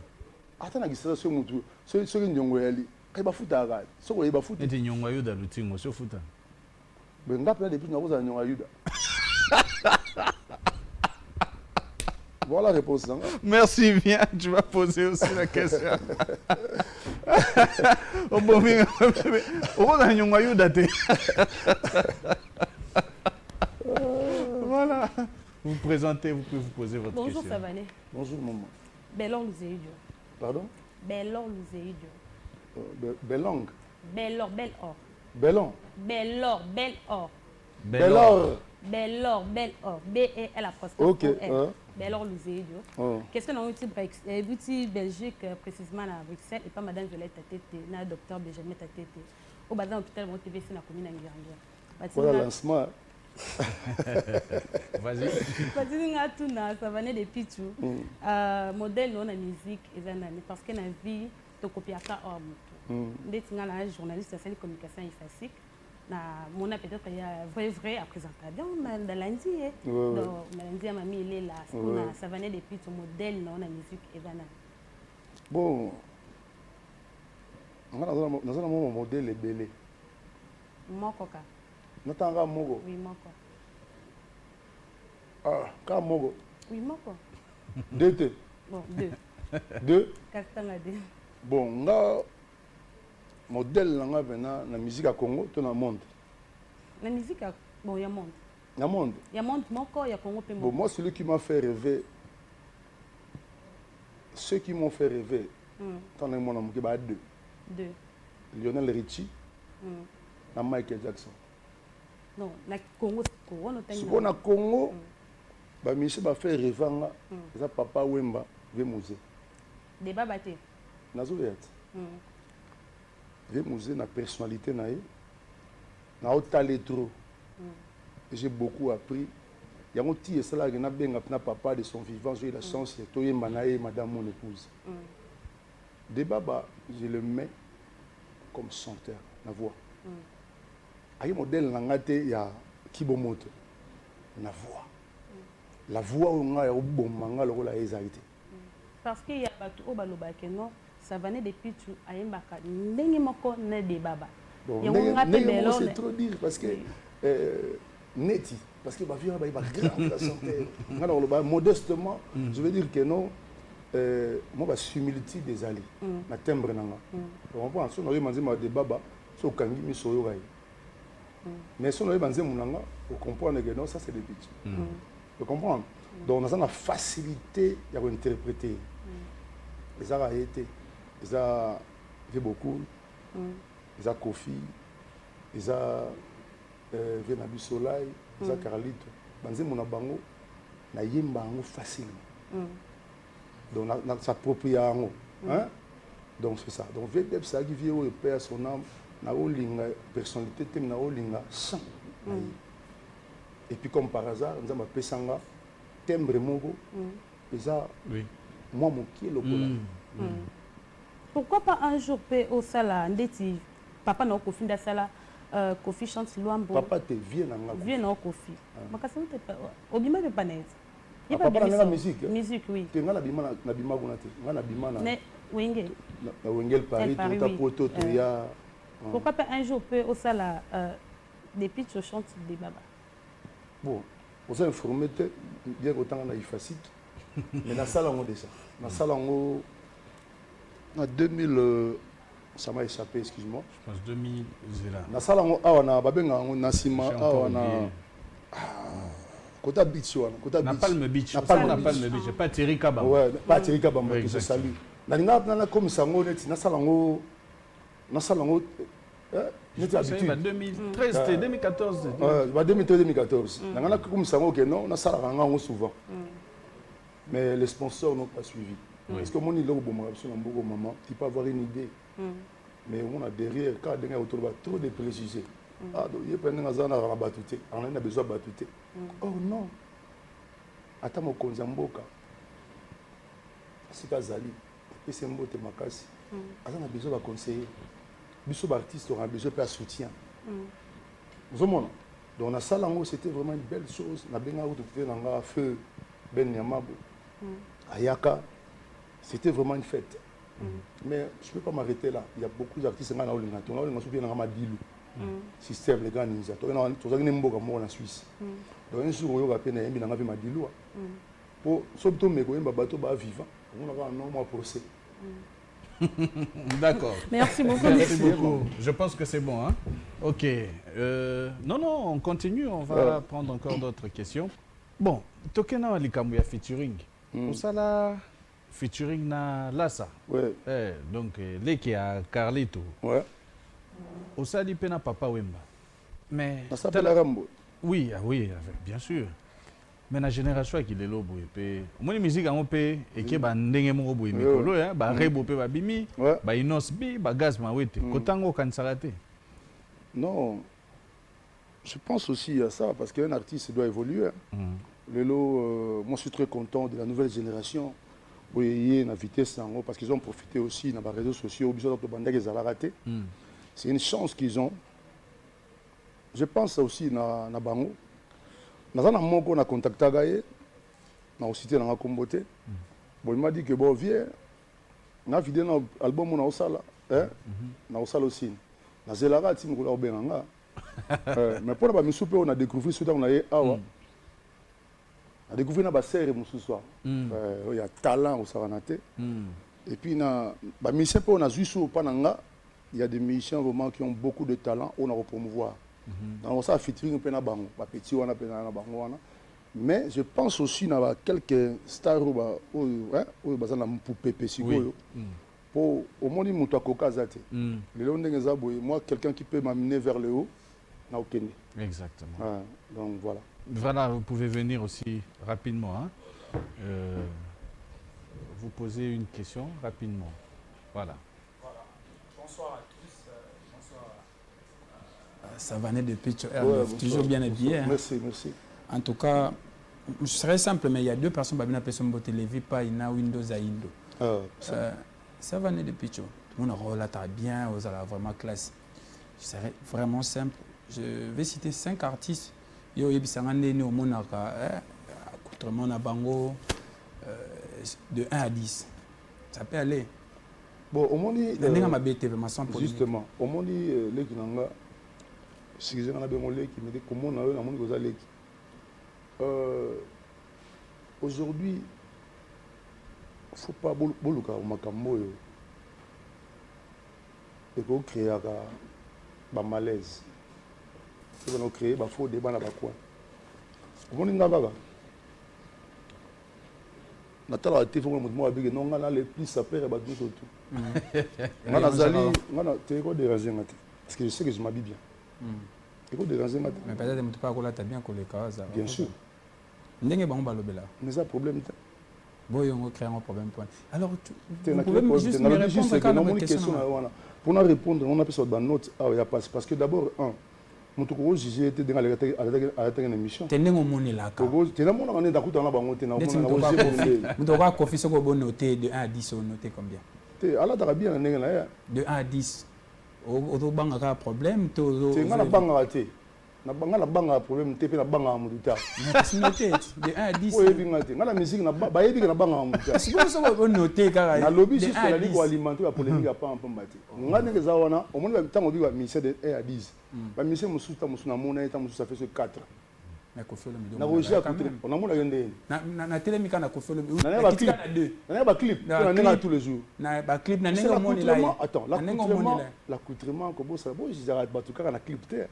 Ata na Kishasa so mutu. So nyongo ya li. Kai bafuta ga. So ko bafuta. Eti nyongo yuda lutingo so futa. Ben ngapa depuis na koza nyongo yuda. Voilà la réponse. Hein? Merci bien, tu vas poser aussi la question. Oh, bon, mais, on a un noyau daté. Voilà. Vous vous présentez, vous pouvez vous poser votre Bonjour question. Savané. Bonjour maman. Bellor Luzeidio. Pardon? Bellor Luzeidio. Belong. Bellor, Bellor. Bellon. Bellor, Bellor. Bellor. Bellor, Bellor. B-E-L apostrophe Ok. O-R. Bellor Luzeidio. Oh. Qu'est-ce que nous avons Belgique, précisément à Bruxelles, et pas Madame Violette Tatete, na docteur Benjamin Tatete. Au bas de l'hôpital, on TV, c'est la commune Angirangia. Voilà lancement. Vas-y. Ça venait des pichou. Modèle non la musique et parce que la vie to copier ça hors d'être un journaliste de communication efficace na mon peut-être il y a vrai à présenter dans lundi donc lundi ma mie il est là ça venait des pichou modèle non la musique et bon on a un modèle belé mokoka natanga mogo oui moko ah ka mogo oui moko deux bon deux deux katanga deux bon nga modèle nga vena na musique à Congo to na monde la musique bon il y a monde na monde moko il y a Congo pe bon moi celui qui m'a fait rêver ceux qui m'ont fait rêver quand on m'a dit bah deux Lionel Richie na Michael Jackson. Non, na Congo, Congo na Congo, ba monsieur ba fait rêvanga, ça papa Wemba ve musée. Débat batté. Nazo yet. Ve musée na personnalité na ye. Na otale trop. J'ai beaucoup appris. Yango ti esala na benga na papa de son vivant, j'ai eu la chance to yemba na ye madame mon épouse. Débat ba, je le mets comme chanteur, la voix. Aïe modèle n'angate ya kibomoto na voix. La voix on a au bon manga le la exalité. Parce qu'il y a batu au baloba que non, ça venait depuis tu aïe mbaka ndenge moko na de baba. C'est trop dire parce que neti parce que ma vie va grande la santé. Alors modestement, je veux dire que non. Moi, je humilité des alliés. Ma timbre nanga. On pense que nous avons des baba, so kangi mi soyo gai. Mais si nous avons des munanga, on comprend que non, ça c'est des bitches. Vous comprenez? Donc on a la facilité à interpréter. Les a été, les a fait beaucoup, les a Kofi, les a Venabi Soleil, les a Carlito. Banze munabango, na yemba ango facilement. Donc, s'approprie à nous. Donc, c'est ça. Donc, VDEP, ça qui vient au père son âme, na olinga personnalité, na olinga sang. Et puis, comme par hasard, nous avons appelé Sanga, timbre mogo, et ça, moi, mon qui est le Pourquoi pas un jour, au sala, ndeti, papa n'a pas fait sala, Kofi chante Luambo. Papa te vient dans la Viens au Kofi. Ma casse, au bima de panette. Il y a pas de musique. Musique, oui. Tu as la bima na bima gonate. Na bima na. Mais Wengel. Na Wengel Paris, tout à poto tout ya. Pourquoi pas un jour peut au sala des pitchs chante des baba. Bon, vous avez informé bien autant na ifacite. Mais na sala on déjà. Na sala on en 2000 ça m'a échappé, excuse-moi. Je pense 2000 là. Na sala on awana babenga on nasima awana. Kota Beach, n'a pas le beach. N'a pas le beach. Pas Thierry Kabamba. Ouais, pas Thierry Kabamba qui se salue. Na comme ça on est na salango 2013 c'était 2014. Ouais, 2013-2014. Na comme ça que non, na salango souvent. Mais les sponsors n'ont pas suivi. Parce que mon île au bon maman, tu peux avoir une idée. Mais on a derrière quand il y a trop de préjugés. Ah, donc il y a on a besoin de battre. Oh non. Attends, mon konzamboka. C'est Kazali. Et c'est un beau makasi. On a besoin de conseiller. Nous artistes, on a besoin de soutien. Vous voyez, donc la salle en haut, c'était vraiment une belle chose. On a bien un feu, Ben Yamabo, Ayaka. C'était vraiment une fête. Mais je ne peux pas m'arrêter là. Il y a beaucoup d'artistes qui sont là. On a système les gars ninja tozalaki ne mboka moko na Suisse donc un jour oyoka mpe nayembi nanga mpe madilwa po soki tomeka oyemba bato bavivant omonaka no mwa procès. D'accord. Merci beaucoup. Merci beaucoup. Je pense que c'est bon. Hein? Ok. Non, on continue. On va prendre encore d'autres questions. Bon, Tokena Walikamouya featuring. Pour ça, là, featuring na Lassa. Ouais. Donc, l'équipe à Carlito. Ouais. Au Sali Pena Papa Wemba. Mais. Ça s'appelle Rambo. Oui, oui, bien sûr. Mais la génération qui est là, moi la musique on peut et qui ba ndenge mo boy mikolo ya ba rebo pe ba bimi ba inos bi ba gaz ma wete kotango kan sarate. Non. Je pense aussi à ça parce qu'un artiste doit évoluer. Lelo moi je suis très content de la nouvelle génération. Oui, na vitesse parce qu'ils ont profité aussi dans les réseaux sociaux besoin de bande qu'ils ont raté. C'est une chance qu'ils ont. Je pense aussi na bango. Nazana moko na contactaga ye na osité na kombote bon il m'a dit que bon viens na vidéo na album na osala na osala aussi na zelaka ti moko la obenganga mais pour ba misupe on a découvert ce temps na ye awa a découvert na ba serre mususu il y a talent au saranate et puis na ba musicien pe on a zuisu pa nanga il y a des musiciens vraiment qui ont beaucoup de talent on a repromouvoir. Dans ça, featuring pe na bango, ba petit wana pe na bango wana. Mais je pense aussi na quelques stars ou bazana mpupe pesiko pour au moins muto akoka zate. Le long ndenge za boy, moi quelqu'un qui peut m'amener vers le haut na okende. Exactement. Donc voilà. Voilà, vous pouvez venir aussi rapidement hein. Vous posez une question rapidement. Voilà. Bonsoir à tous. Savané de Pitch, toujours bien habillé. Merci, merci. En tout cas, je serais simple, mais il y a deux personnes qui ont appelé son télévision, pas Ina Windows à Indo. Savané de Pitch, tout le monde relate bien, vous allez vraiment classe. Je serais vraiment simple. Je vais citer 5 artistes. Yo Yebisangane au Monaka, Accoutrement à Bango, de 1 à 10. Ça peut aller. Bon, au monde, justement, au monde, les Kinanga. Si je suis qui me dit comment on a eu aujourd'hui, il ne faut pas boluka au makambo et qu'on crée un malaise. Et qu'on crée un faux débat dans le coin. Comment on a fait Nathalie a été fait moi avec non on a les plus sapeurs et battus autour. On a zali, on a été dérangé parce que je sais que je m'habille bien. Mais peut-être que tu as bien collé. Bien sûr. Mais ça problème. Oui, on crée un problème. Alors, vous pouvez juste me répondre à la question. Pour nous répondre, on a besoin de note. Parce que d'abord, mon tour j'ai été dans la émission. Tu es un monde là. Tu es un monde là. Tu es de 1 à 10, noté combien? De 1 à 10. Au banc a problème, tu as un banc à rater. Na banga problème te pe na banga mututa. C'est noté de 1 à 10. Oui, la musique na ba yebi na banga mututa. C'est pour ça qu'on noté car na lobby sur la ligue alimenter la polémique pa en pambati. Ngane ke zawana, au moins tango bi ba mission de 1 à 10. Ba mission musuta musuna mona eta musuta fait sur 4. Na kofelo mi. Na roja on a mona yende. Na télémica na kofelo mi. Na ba clip. Na ba clip, na nenga tous les jours. Na ba clip na nenga moni là. Attends, l'accoutrement comme ça, bon, je arrête pas tout cas na clip terre.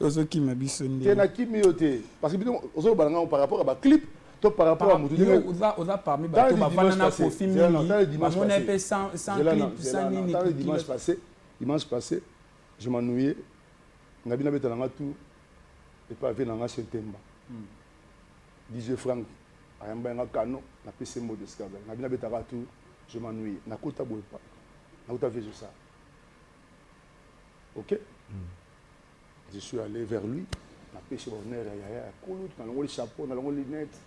Ozo qui m'a bisonné. Tu na qui mioté parce que ozo balanga par rapport à ba clip, to par rapport à mutu. Oza parmi ba to ba fana na profil mi. On a fait 100 clips, 100 nini. Dimanche passé, je m'ennuyais. Ngabina betalanga tout et pas venir dans septembre. DJ Frank ayamba nga kano na PC mode escada. Ngabina betaka tout, je m'ennuyais. Na kota boye pas. Na kota vejo ça. OK? Je suis allé vers lui, na pêché bonheur ya kolo, na longo le chapeau, na longo les lunettes,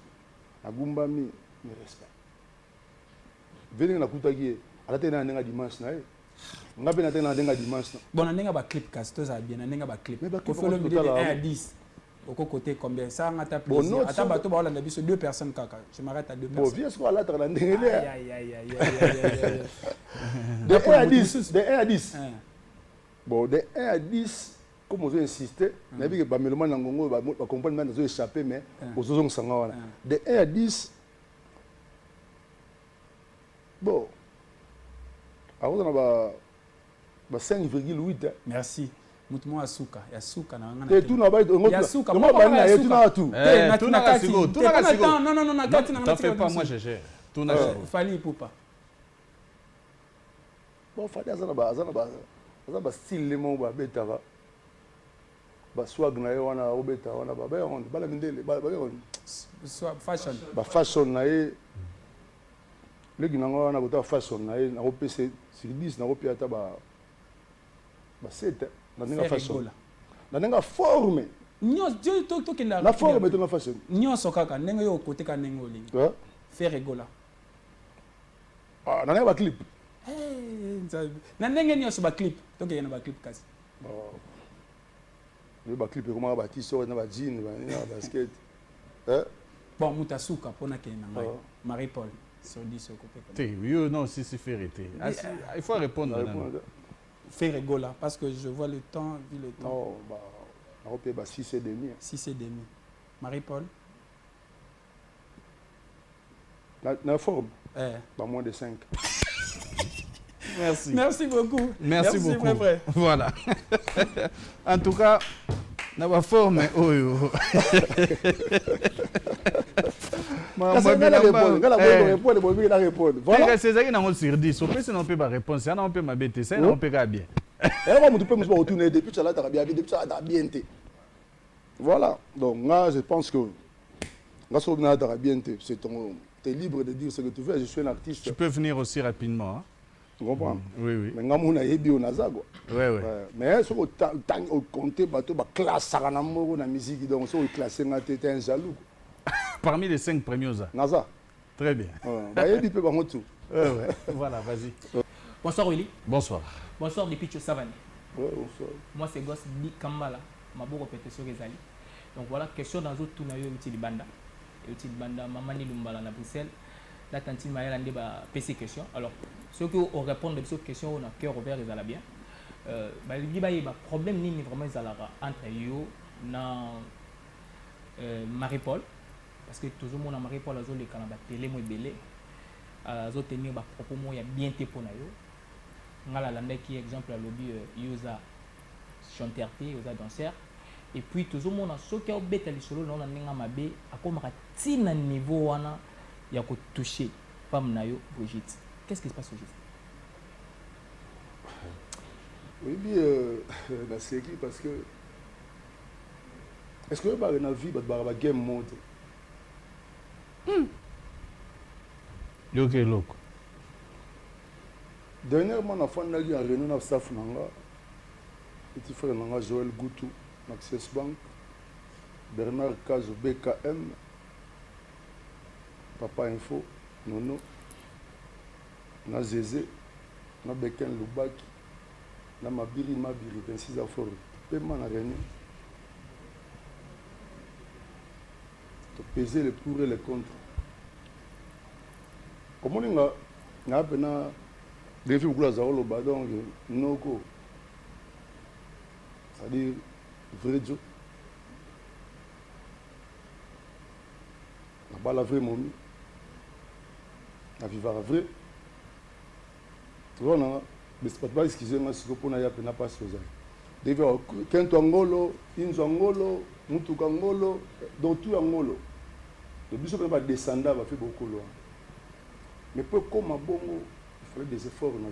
na gumbami, me respect. Venez na kutaki, ala tena ndenga dimanche na ngabe na tena ndenga dimanche. Bon, ndenga ba clip casto za bien, ndenga ba clip. Ko faut le de 1 à 10. Au côté combien ça on a tapé. Ata bato ba la biso 2 personnes kaka. Je m'arrête à 2 personnes. Bon, viens ce qu'on ala tena ndengele. Aïe. De 1 à 10, de 1 à 10. Bon, de 1 à 10, comme on a insisté, on a vu que les Mélomane Nangongo va comprendre qu'ils ont échappé, mais aux autres sont de 1 à 10, bon, alors on a 5,8. Merci. Mutumo asuka, yasuka na ngana. Et tout n'a pas été yasuka, moi bana et tout n'a tout. Tout n'a sigo, tout n'a sigo. Non, na kati na. T'en fais pas, moi je gère. Tout n'a sigo. Fali poupa. Bon, fali azana ba style le mo ba beta ba swag na wana obeta wana ba on bala mindele ba on soit fashion. Ba fashion na e le ginanga wana bota fashion na e na opc sur 10 na opia ta ba 7 na ninga fashion. Na ninga forme. Nyo to kenda. Na forme to na fashion. Nyo sokaka nenga yo kote ka nenga olingi. Faire rigola. Ah, na ninga ba clip. Na ndenge nyonso ba clip toke na ba clip kasi le ba clip comment ba t-shirt na ba jean na basket bon mutasuka pona ke na ngai Marie Paul sur 10 côté oui non si c'est vérité il faut répondre faire rigola parce que je vois le temps vu le temps non bah on peut ba 6 et demi 6 et demi Marie Paul la forme pas moins de 5. Merci. Merci beaucoup. Merci beaucoup. Frère. Voilà. En tout cas, na ba forme oyo. Voilà. C'est ça qui n'a sur 10. On peut se non peut pas répondre, ça non peut m'abêter, ça non peut pas bien. Et là on peut me retourner depuis ça là tu as bien depuis ça tu as bien été. Voilà. Donc là je pense que là sur tu as bien été, c'est ton tu es libre de dire ce que tu veux, je suis un artiste. Tu peux venir aussi rapidement hein. Tu comprends? Oui. Mais on a ébi on a ça quoi. Oui. Mais sur le temps au compter bateau ba classe ça na moko na musique donc sur classer na tête un jaloux. Parmi les 5 premiers ça. Naza. Très bien. Ba ébi pe ba motu. Ouais. Voilà, vas-y. Bonsoir Willy. Bonsoir. Bonsoir depuis Savane. Ouais, bonsoir. Moi c'est Gosse Di Kambala, Maboko Pétesso Rezali. Donc voilà, question dans autres tournayo utile banda. Utile banda Mamani Lumbala na Bruxelles. La tantine Mayala Ndeba PC question. Alors, ceux qui ont répondu à ces questions, on a cœur ouvert, ils allaient bien. Il y a un problème ni vraiment entre eux et Marie-Paul. Parce que toujours mon Marie-Paul a zone de Canada télé moi belé. A zone tenir ba propos moi bien té pour nayo. Ngala lande qui exemple à lobby yosa chanteur té yosa danseur. Et puis toujours mon a ceux qui ont bêta li solo non na ninga mabe akomaka tina niveau wana ya ko toucher femme nayo Brigitte. Qu'est-ce qui se passe aujourd'hui? Oui, bien, c'est écrit parce que. Est-ce que vous avez vie de game mode? Look. Dernièrement, on a fait un réunion dans le staff. Petit frère Joël Goutou, Access Bank, Bernard Kazo, BKM, Papa Info, Nono. Na Zézé, na Beken Lubaki, na Mabiri, 26 affaires. Paiement na réunion. Tu peser les pour et les contre. Comment on a appelé des filles qui ont été donc Noko. C'est-à-dire, vrai Dieu. On n'a pas la vraie momie. On vivre la vraie. Voilà, mais c'est pas excusez-moi si vous pouvez pas passer aux autres. Devant quand angolo, inzangolo, mutukangolo, donc tout angolo. Le but c'est pas descendre va faire beaucoup loin. Mais pour comme à bongo, il fallait des efforts dans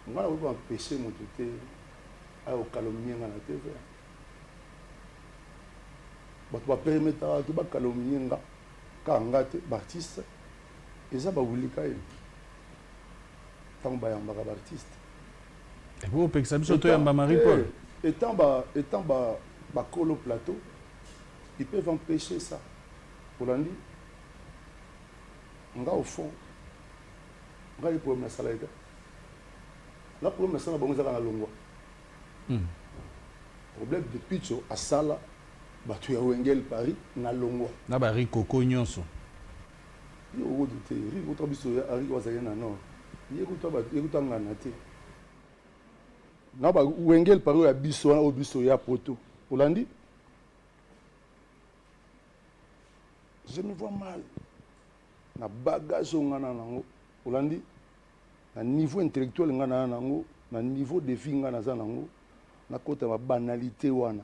la vie. On va empêcher mon côté à au calomnier dans la TV. Bah tu vas permettre à tu vas calomnier quand ngate baptiste. Et ça, c'est un artiste. Et vous, vous avez surtout un Marie-Paul. Étant colo plateau, ils peuvent empêcher ça. Pour l'année, on va au fond, on va les problèmes de salaire. Là, le problème de salaire, c'est que longue. Le problème de Picho à Sala, tu as Wengel Paris, na longue. Na bari Coco Nyonso. Il y a un autre biso ari wazayena non Écoute ngana te. Na ba wengel paro ya biso na obiso ya poto. Olandi? Je me vois mal. Na bagage ngana nango. Olandi? Na niveau intellectuel ngana nango, na niveau de vie ngana za nango, na kota ba banalité wana.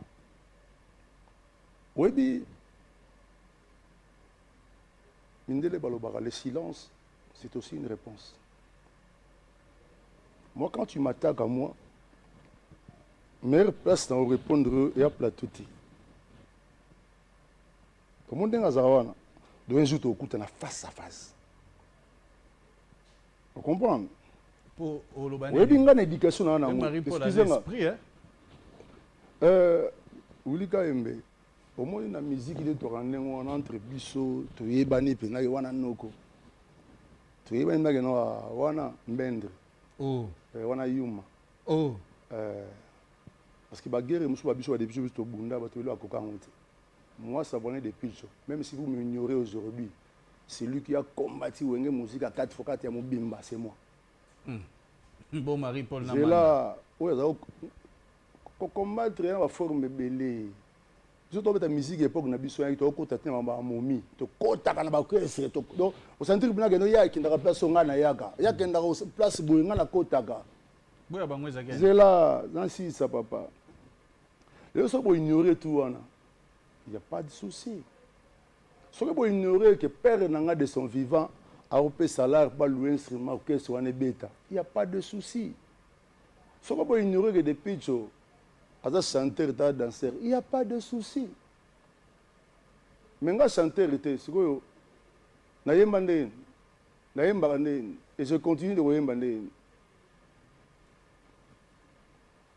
Oyebi Mindele balobaka, le silence, c'est aussi une réponse. Moi, quand tu m'attaques à moi, meilleure place dans répondre et à platouti. Comment on dit à Zawana, de un jour au face à face. Vous comprenez? Pour Olobane. Oui, bien une éducation dans un excusez-moi. Willy Kayembe. Au moins la musique il est entre biso to yebani pe na wana noko. To yebani na geno wana mbendre. Oh. Wana yuma. Oh. Parce que ba guerre musu ba biso ba depuis biso to bunda ba to lo akoka honte. Moi ça venait de Pilcho. Même si vous m'ignorez aujourd'hui, c'est lui qui a combattu Wenge musique à 4x4 ya mobimba, c'est moi. Bon Marie-Paul Namanda. C'est là ouais ça combattre la forme belé. Je trouve que la musique époque na biso ya to ko taté ma momi to kota kana ba kwese to donc au centre bina geno ya kinda place ngana yaka ya kenda place boye ngana kotaka boya bangweza gena c'est là nansi ça papa le so bo ignorer tout wana il y a pas de souci so bo ignorer que père nanga de son vivant a opé salaire pas louer instrument que soit ne beta il y a pas de souci so bo ignorer que depuis picho as chanteur, as danseur, il n'y a pas de souci. Mais quand chanteur était, c'est quoi? Et je continue de voir Mbandé.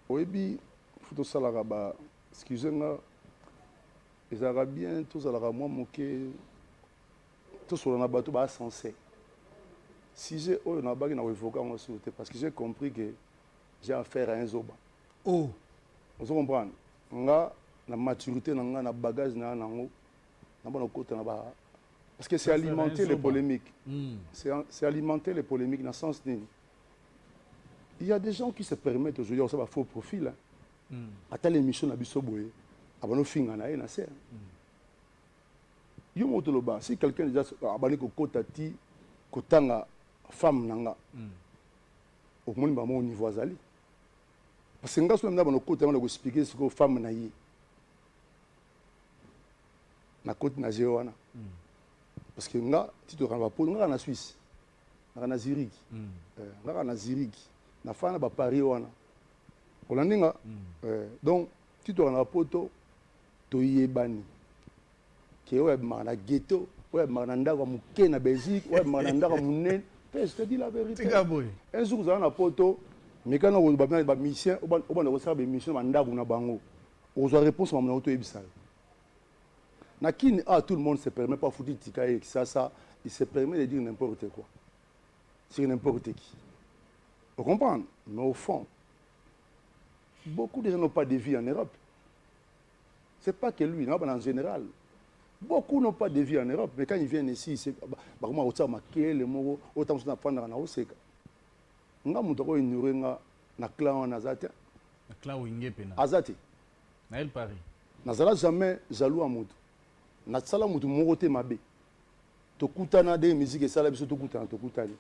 Oui, faut ça la excusez-moi, les Arabiens, tous à la moi moqué, tous sur le bateau bas sensé. Si j'ai oh na bague na évoqué en sauté parce que j'ai compris que j'ai affaire à un zoba. Oh. Vous comprenez? Nga la maturité na bagage na nango na bon côté na ba parce que c'est alimenter les polémiques. C'est alimenter les polémiques dans le sens ni. Il y a des gens qui se permettent aujourd'hui ça va faux profil hein. À telle émission na biso boye abano finga na na ser. Yo motoloba si quelqu'un déjà abani ko kotati kotanga femme nanga. Au moins ba mon niveau azali. Parce que nous avons expliqué ce que les femmes ont fait. Na côte na Géoana. Parce que nous avons en Suisse, nous avons en Zurich, nous avons en Zurich, nous avons en Paris. Donc, tu dois avoir poto, tu y es banni. Tu es un ghetto, tu es un Belgique, tu es un je te dis la vérité. Un jour, vous avez un poto. Mais quand on a des missions, on a des missions, on a réponse à mon auto ebisal. Tout le monde se permet pas foutre tikaye ça, il se permet de dire n'importe quoi. C'est n'importe qui. Vous comprenez? Mais au fond, beaucoup de gens n'ont pas de vie en Europe. C'est pas que lui, en général. Beaucoup n'ont pas de vie en Europe, mais quand ils viennent ici, c'est comment autant marquer les mots, autant se prendre en Oseka. Nga mutu ko ignorer nga na clan na zate na clan winge pena azate na el Paris na zala jamais jaloux a mutu na sala mutu moko te mabe to kutana de musique sala biso to kutana to kutani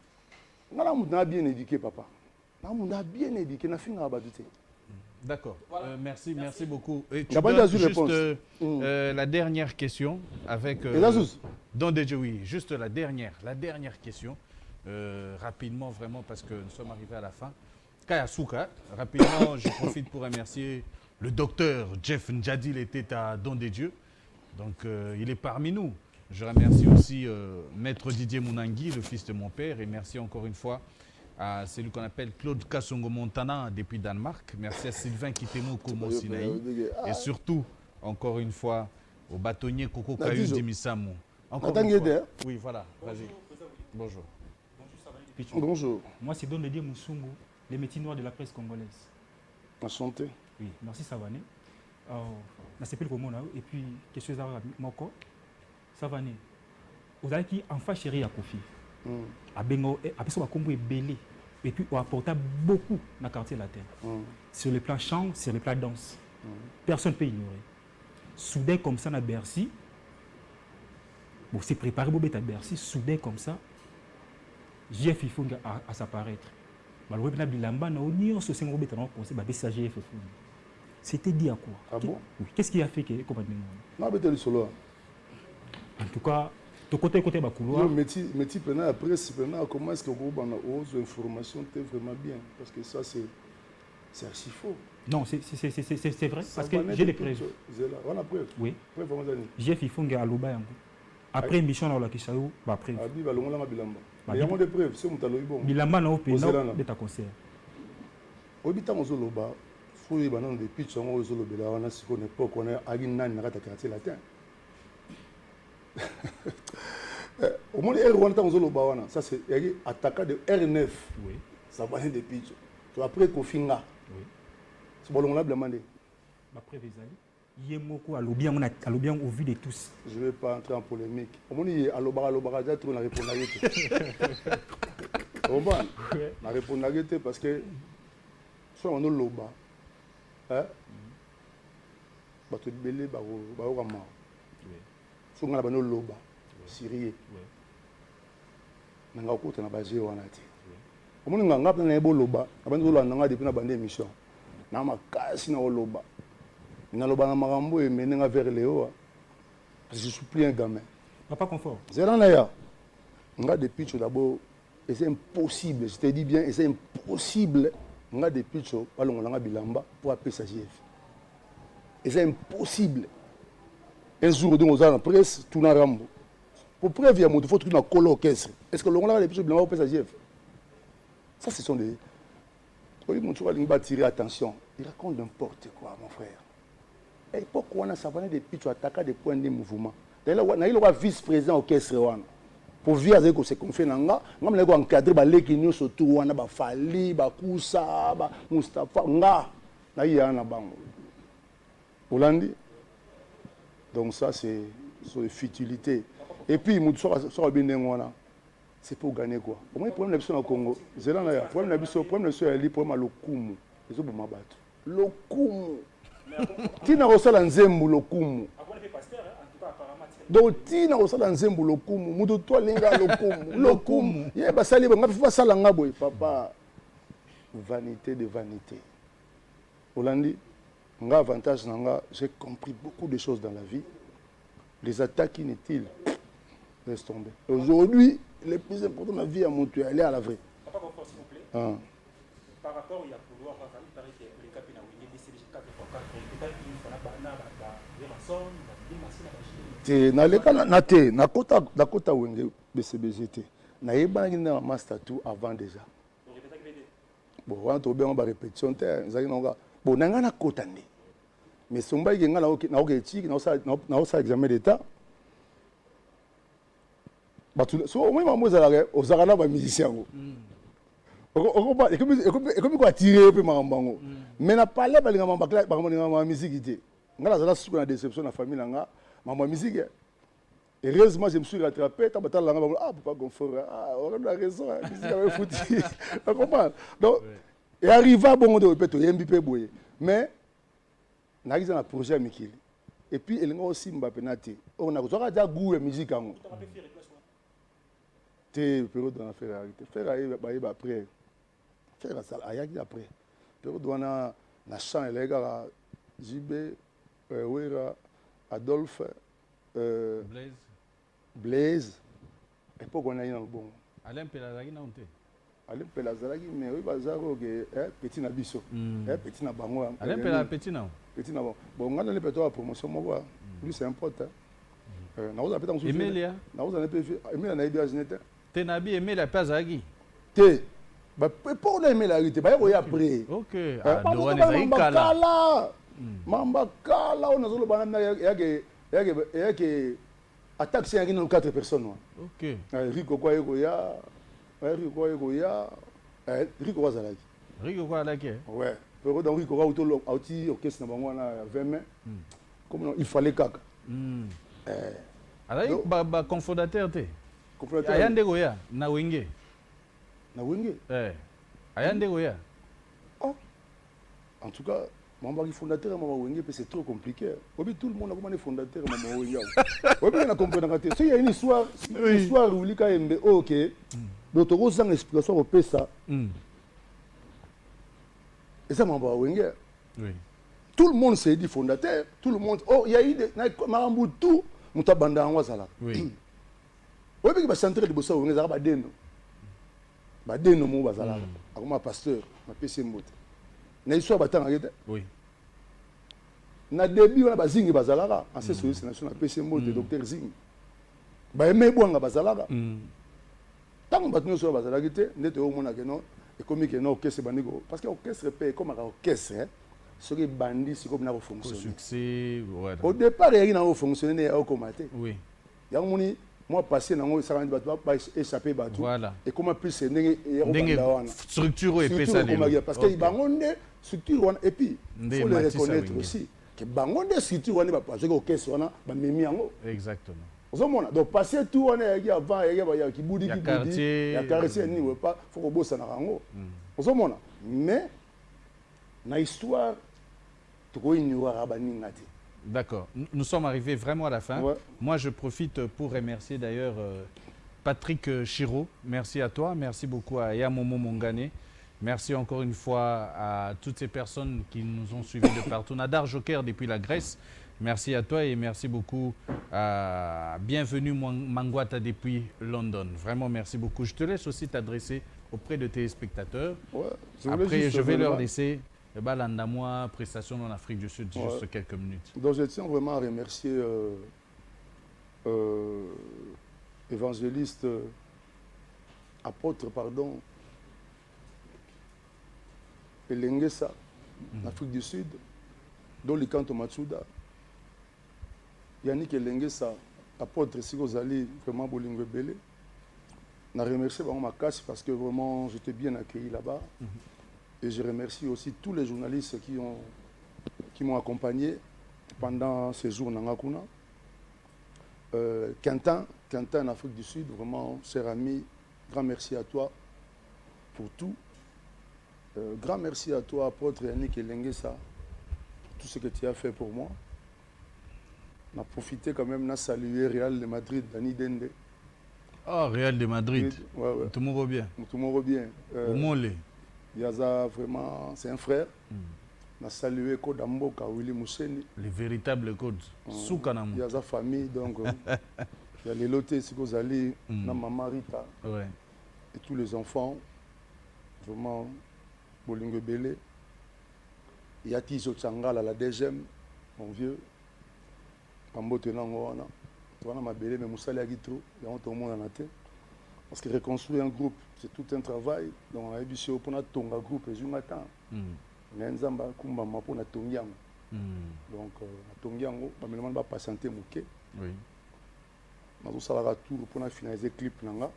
nga na mutu na bien éduqué papa na mutu na bien éduqué na finga ba douter. D'accord. Voilà. Merci beaucoup. Et tu juste la dernière question avec Don DJ, oui, juste la dernière question. Rapidement, vraiment, parce que nous sommes arrivés à la fin. Kaya Souka, rapidement, je profite pour remercier le docteur Jeff Ndjadi, il était à Don des Dieux. Donc, il est parmi nous. Je remercie aussi Maître Didier Mounangui, le fils de mon père. Et merci encore une fois à celui qu'on appelle Claude Kassongo Montana depuis Danemark. Merci à Sylvain Kitemo Komo Sinaï. Et surtout, encore une fois, au bâtonnier Koko Kayu Dimisamu. Encore une fois. Oui, voilà, vas-y. Bonjour. Bonjour. Moi, c'est Don Didier Moussungu, les métiers noirs de la presse congolaise. Enchanté. Oui, merci Savané. Je s'appelle Komona et puis question à Moko. Savané. Vous avez qui en face chéri à Kofi. A Bengo, a personne a compris belé. Et puis, on apporta beaucoup dans le quartier latin. Sur le plan chant, sur le plan danse. Personne ne peut ignorer. Soudain, comme ça, à Bercy, bon, c'est préparé pour être à Bercy, soudain, comme ça, JF Ifunga à s'apparaître. C'était dit à quoi? Ah bon? Qu'est-ce qui a fait que non, mais tu solo. En tout cas, de côté couloir. Mais tu pendant la presse, comment est-ce que vous avez aux informations vraiment bien? Parce que ça, c'est archi faux. Non, c'est vrai, parce que j'ai les preuves. On a preuve? Oui. Preuve, comment ça dit? JF Ifunga à Loba. Après mission dans la Kishaou, bah preuve. Ah, il va l'ongla ma bilamba. Il y a des preuves, c'est mon talon bon. Bilamba na opé non de ta concert. Obita mo zoloba, fouille banan de pitch on zoloba là on a si qu'on époque on a agina na kata quartier latin. Au moins R1 ta zoloba wana, ça c'est attaquant de R9. Oui. Ça va des pitch. Tu après Kofinga. Oui. C'est bon on l'a demandé. Ma preuve ezali. Yemoko alobian on a alobian au vu de tous. Je vais pas entrer en polémique. Au moins il alobara déjà trop na répondre à tout. Au moins na répondre à tout parce que soit on a loba. Hein? Bato belé ba kama. Oui. Soit on a bano loba. Syrie. Oui. Nanga ko tana ba je wana ti. Au moins nganga na ebo loba. Abandi zo landa nga depuis na bande émission. Na makasi na loba. Vers Léo. Je suis plus un gamin. Papa confort. C'est là, là. On a des pitchs d'abord. Et c'est impossible. Je te dis bien, et c'est impossible. On a des pitchs on a bilamba pour appeler sa GF. Et c'est impossible. Un jour, on a la presse, tout n'a rambo. Pour preuve, il faut trouver un colo orchestre. Est-ce que l'on a des pitchs bilamba pour appeler sa GF? Ça, ce sont des. Il va tirer attention. Il raconte n'importe quoi, mon frère. Et pourquoi on a savonné des pitchs attaquer des points de mouvement? D'ailleurs, on a eu le vice-président orchestre. Pour via que c'est qu'on fait, on a encadré les qui nous surtout, on a Fali, Koussa, Mustafa, on a un bango. Hollandi. Donc ça, c'est une futilité. Et puis, c'est pour gagner quoi? Au moins, le problème de au Congo, c'est là, le problème de le problème le Kumu. Le Kumu. Tina osala nzembu lokumu. Donc tina osala nzembu lokumu, mudo to linga lokumu, lokumu. Ye basali ba ngafi basala ngabo papa. Vanité de vanité. Hollandi, nga avantage nanga, j'ai compris beaucoup de choses dans la vie. Les attaques inutiles. Laisse tomber. Aujourd'hui, le plus important de la vie à mon tuer, aller à la vraie. Papa, s'il vous plaît. Ah. Par rapport, il y a couloir, il paraît que les capines ont été décédés 4 fois 4. Na leka na te na kota wenge BCBGT na yebana na master tout avant déjà bon on to bien ba répétition te nzaki nonga bon nanga na kota ndi mais somba yenga na oketi na sa examen d'état ba tout so au moins mamoza la ozaka na ba musicien ngo ekomi ko attirer pe makambango mais na parler ba linga mambakla ba musique te ngala zala suku na déception na famille nanga maman musique. Heureusement, je me suis rattrapé. Ah, papa Gonfort, on a raison, la musique avait foutu. Tu comprends? Donc, et arrivé à bon de répéter, il y a un peu de mais, on a un projet Mikili. Et puis, il y a aussi Mbappé Nati. On a déjà goût de musique. Tu peux donner faire arrêter. Faire arrêter après. Faire ça, après. Tu peux donner la chant, les gars, JB, Wera, Adolphe, Blaise, et pour qu'on aille dans le bon. Alain Pelazagi n'a pas. Alain Pelazagi, mais oui, Bazaro, petit Nabiso, petit Nabango. Alain Pelazagi, petit Nabon. Petit Nabon. Bon, on a le pétard à promotion, moi, lui c'est important. Emilia. Emilia n'a pas de Tenabi Emilia Pelazagi. Te. Pour l'Emilia, il était pas après. Ok. Mambakala, on a solo banana yake attaque c'est un 4 personnes. OK. Rico quoi ya, Rico Wazalaki. Rico quoi là qui? Ouais. Pero donc Rico auto auti orchestre na bango na 20 mains. Comme il fallait kaka. Alors ba confondateur te. Ayande goya na wenge. Na wenge? Ayande Oya. Oh. En tout cas, Mamba qui fondateur Mama Wenge, c'est trop compliqué. Obi tout le monde a comme fondateur Mama Wenge. Obi on a compris dans côté. Il y a une histoire où Lika Mbe OK. Donc tu as une explication au PSA. Et ça Mamba Wenge. Oui. Tout le monde s'est dit fondateur, tout le monde oh il y a eu Marambu tout mutabanda ngwazala. Oui. Obi qui va centrer de bossa Wenge za ba deno. Ba deno mo bazala. Akoma pasteur, ma PC Mbote. Na histoire batanga yete. Oui. Na début on a bazingi bazalaka, ancien service national PC Mbote docteur Zing. Ba aimé boanga bazalaka. Tant que nous sommes bazalaka te, ndete o mona ke no et comme que no orchestre baniko parce que orchestre paye comme un orchestre hein. Ce qui bandit c'est comme na fonctionner. Succès ouais. Au départ il y a na fonctionner au comité. Oui. Ya moni moi passé na ngo ça va échapper bateau. Voilà. Et comment plus c'est ndenge structure et pesa parce que bangonde structure et puis il faut le reconnaître aussi que bangonde structure on est pas parce que orchestre on a ba memi yango. Exactement. Donc passer tout on est avant il y a qui boudi qui boudi il y a quartier ni ou pas faut bosser na rango. Ozomona mais na histoire tu ko ignorer abani ngati. D'accord. Nous sommes arrivés vraiment à la fin. Ouais. Moi, je profite pour remercier d'ailleurs Patrick Chiro. Merci à toi. Merci beaucoup à Yamomo Mongane. Merci encore une fois à toutes ces personnes qui nous ont suivis de partout. Nadar Joker depuis la Grèce. Merci à toi et merci beaucoup à Bienvenue Mangwata depuis London. Vraiment, merci beaucoup. Je te laisse aussi t'adresser auprès de tes spectateurs. Ouais. Après, je vais leur laisser l'Andamois, prestation en Afrique du Sud, juste quelques minutes. Donc je tiens vraiment à remercier évangéliste, apôtre, pardon, Elengesa, en Afrique du Sud, dont le canton Matsuda. Yannick Elengesa, apôtre Sigozali, vraiment Bolingo Belé. Je remercie vraiment ma casse parce que vraiment j'étais bien accueilli là-bas. Et je remercie aussi tous les journalistes qui m'ont accompagné pendant ces jours Nangakuna. Quentin en Afrique du Sud, vraiment, cher ami, grand merci à toi pour tout. Grand merci à toi, apôtre Yannick Elengesa, pour tout ce que tu as fait pour moi. On a profité quand même de saluer Real de Madrid, Dani Dende. Ah, Real de Madrid. Ouais. Tout le monde bien. Tout le monde bien. Au Molé. Yaza, vraiment, c'est un frère. On a salué Kodamboka, Willy Mousseni. Les véritables codes. Soukanam. Yaza famille, donc il y a les lotés, Sikozali, Maman Rita. Ouais. Et tous les enfants. Vraiment, Bolingo Belé. Yati Zochangala, la deuxième, mon vieux. Pambote Nangoana. Tu vois, ma belle, mais Moussali Agitro, il y a un monde en tête. Parce que reconstruire un groupe, c'est tout un travail. Donc, on a eu sur pour un groupe et je m'attends. On a un zamba kumba pour na tongiang. Donc, na tongiang, on va patienter mouké. Oui. On a un tour pour finaliser le clip nanga.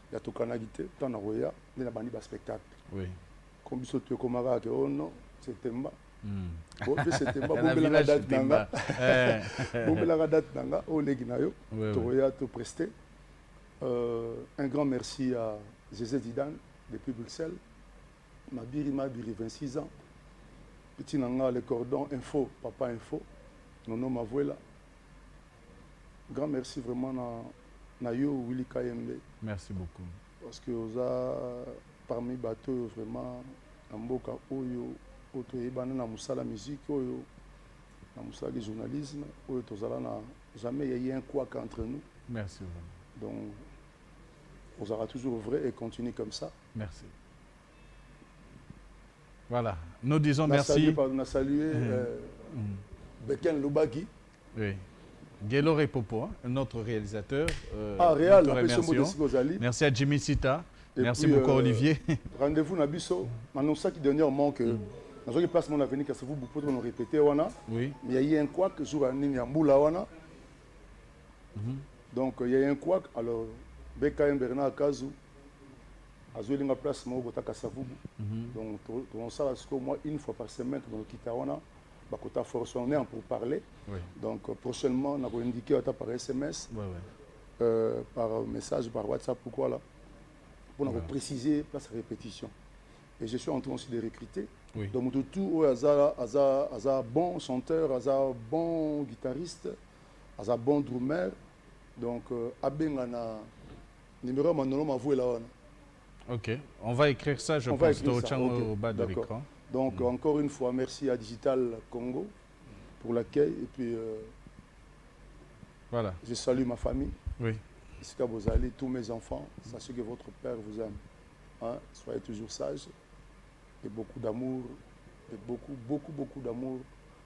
Il y a tout canagité, tant na roya, il y a un spectacle. Oui. Comme ça tu comme que oh non, c'est Temba. Bon, c'est Temba. Bon, la date nanga. Bon, la date nanga. Oh les ginayo. Roya tout presté. Un grand merci à Zézé Zidane depuis Bruxelles. Mabiri 26 ans. Petit Nanga, le cordon info, papa info. Nono Mavouela. Grand merci vraiment à Yo Willy Kayembe. Merci beaucoup. Parce que vous avez parmi bateaux vraiment Mboka Oyo, Otoyebana na Moussala musique, Oyo, na Moussala journalisme, Oyo Tozala na jamais il y a eu un couac entre nous. Merci vraiment. Donc on sera toujours vrai et continue comme ça. Merci. Voilà, nous disons merci. On a salué Beken Loubaki. Oui. Gelo Repopo, notre réalisateur. Réal, merci à Jimmy Sita. Merci beaucoup Olivier. Rendez-vous na biso. Maintenant ça qui dernièrement que dans une place mon avenir que vous pouvez nous répéter wana. Oui. Mais il y a un quoi que jour à Ninyambula wana. Donc il y a un quoi alors BKM Bernard Kazou azolinga place mo botaka savubu. Donc on ça parce que moi une fois par semaine dans Kitawana bakota force on est pour parler. Oui. Donc prochainement on a indiqué par SMS. Par message par WhatsApp pourquoi là pour nous préciser place répétition. et je suis en train aussi de recruter. Oui. Donc, tout Aza bon chanteur, Aza bon guitariste, Aza bon drummer. Donc, Abengana, numéro Manolo Mavoué là. Ok, on va écrire ça, je pense, au bas de l'écran. Donc, encore une fois, merci à Digital Congo pour l'accueil. Et puis, voilà. Je salue ma famille. Oui. Ici, quand vous allez, tous mes enfants, sachez que votre père vous aime. Hein? Soyez toujours sages et beaucoup d'amour, et beaucoup d'amour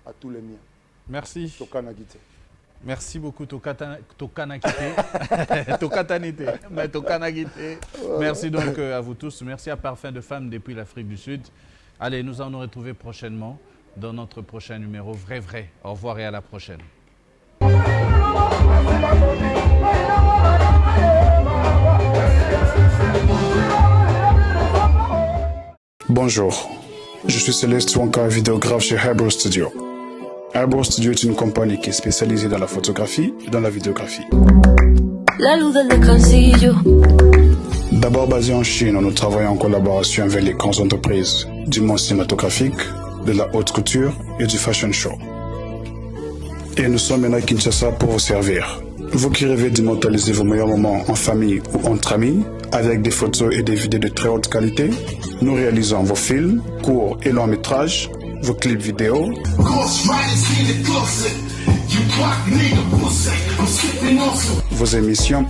à tous les miens. Merci. Tokanagite. Merci beaucoup, Tokanagite. Tokatanite. Mais Tokanagite. Merci donc à vous tous. Merci à Parfum de Femmes depuis l'Afrique du Sud. Allez, nous allons nous retrouver prochainement dans notre prochain numéro Vrai. Au revoir et à la prochaine. Bonjour, je suis Céleste Wonka, vidéographe chez Hybro Studio. Hybro Studio est une compagnie qui est spécialisée dans la photographie et dans la vidéographie. La luz del descansillo. D'abord basé en Chine, nous travaillons en collaboration avec les grandes entreprises du monde cinématographique, de la haute couture et du fashion show. Et nous sommes maintenant à Kinshasa pour vous servir. Vous qui rêvez d'immortaliser vos meilleurs moments en famille ou entre amis, avec des photos et des vidéos de très haute qualité, nous réalisons vos films, courts et longs métrages, vos clips vidéo, vos émissions,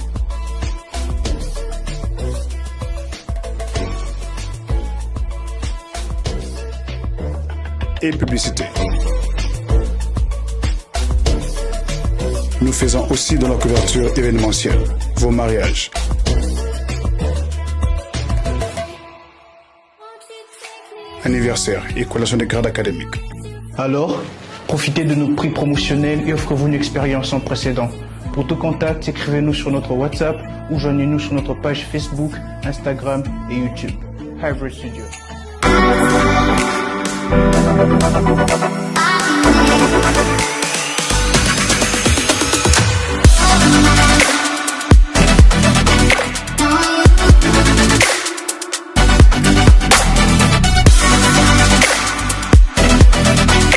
et publicités. Nous faisons aussi de la couverture événementielle, vos mariages. Anniversaire et collation de grades académiques. Alors, profitez de nos prix promotionnels et offrez-vous une expérience sans précédent. Pour tout contact, écrivez-nous sur notre WhatsApp ou joignez-nous sur notre page Facebook, Instagram et YouTube. Hybro Studio.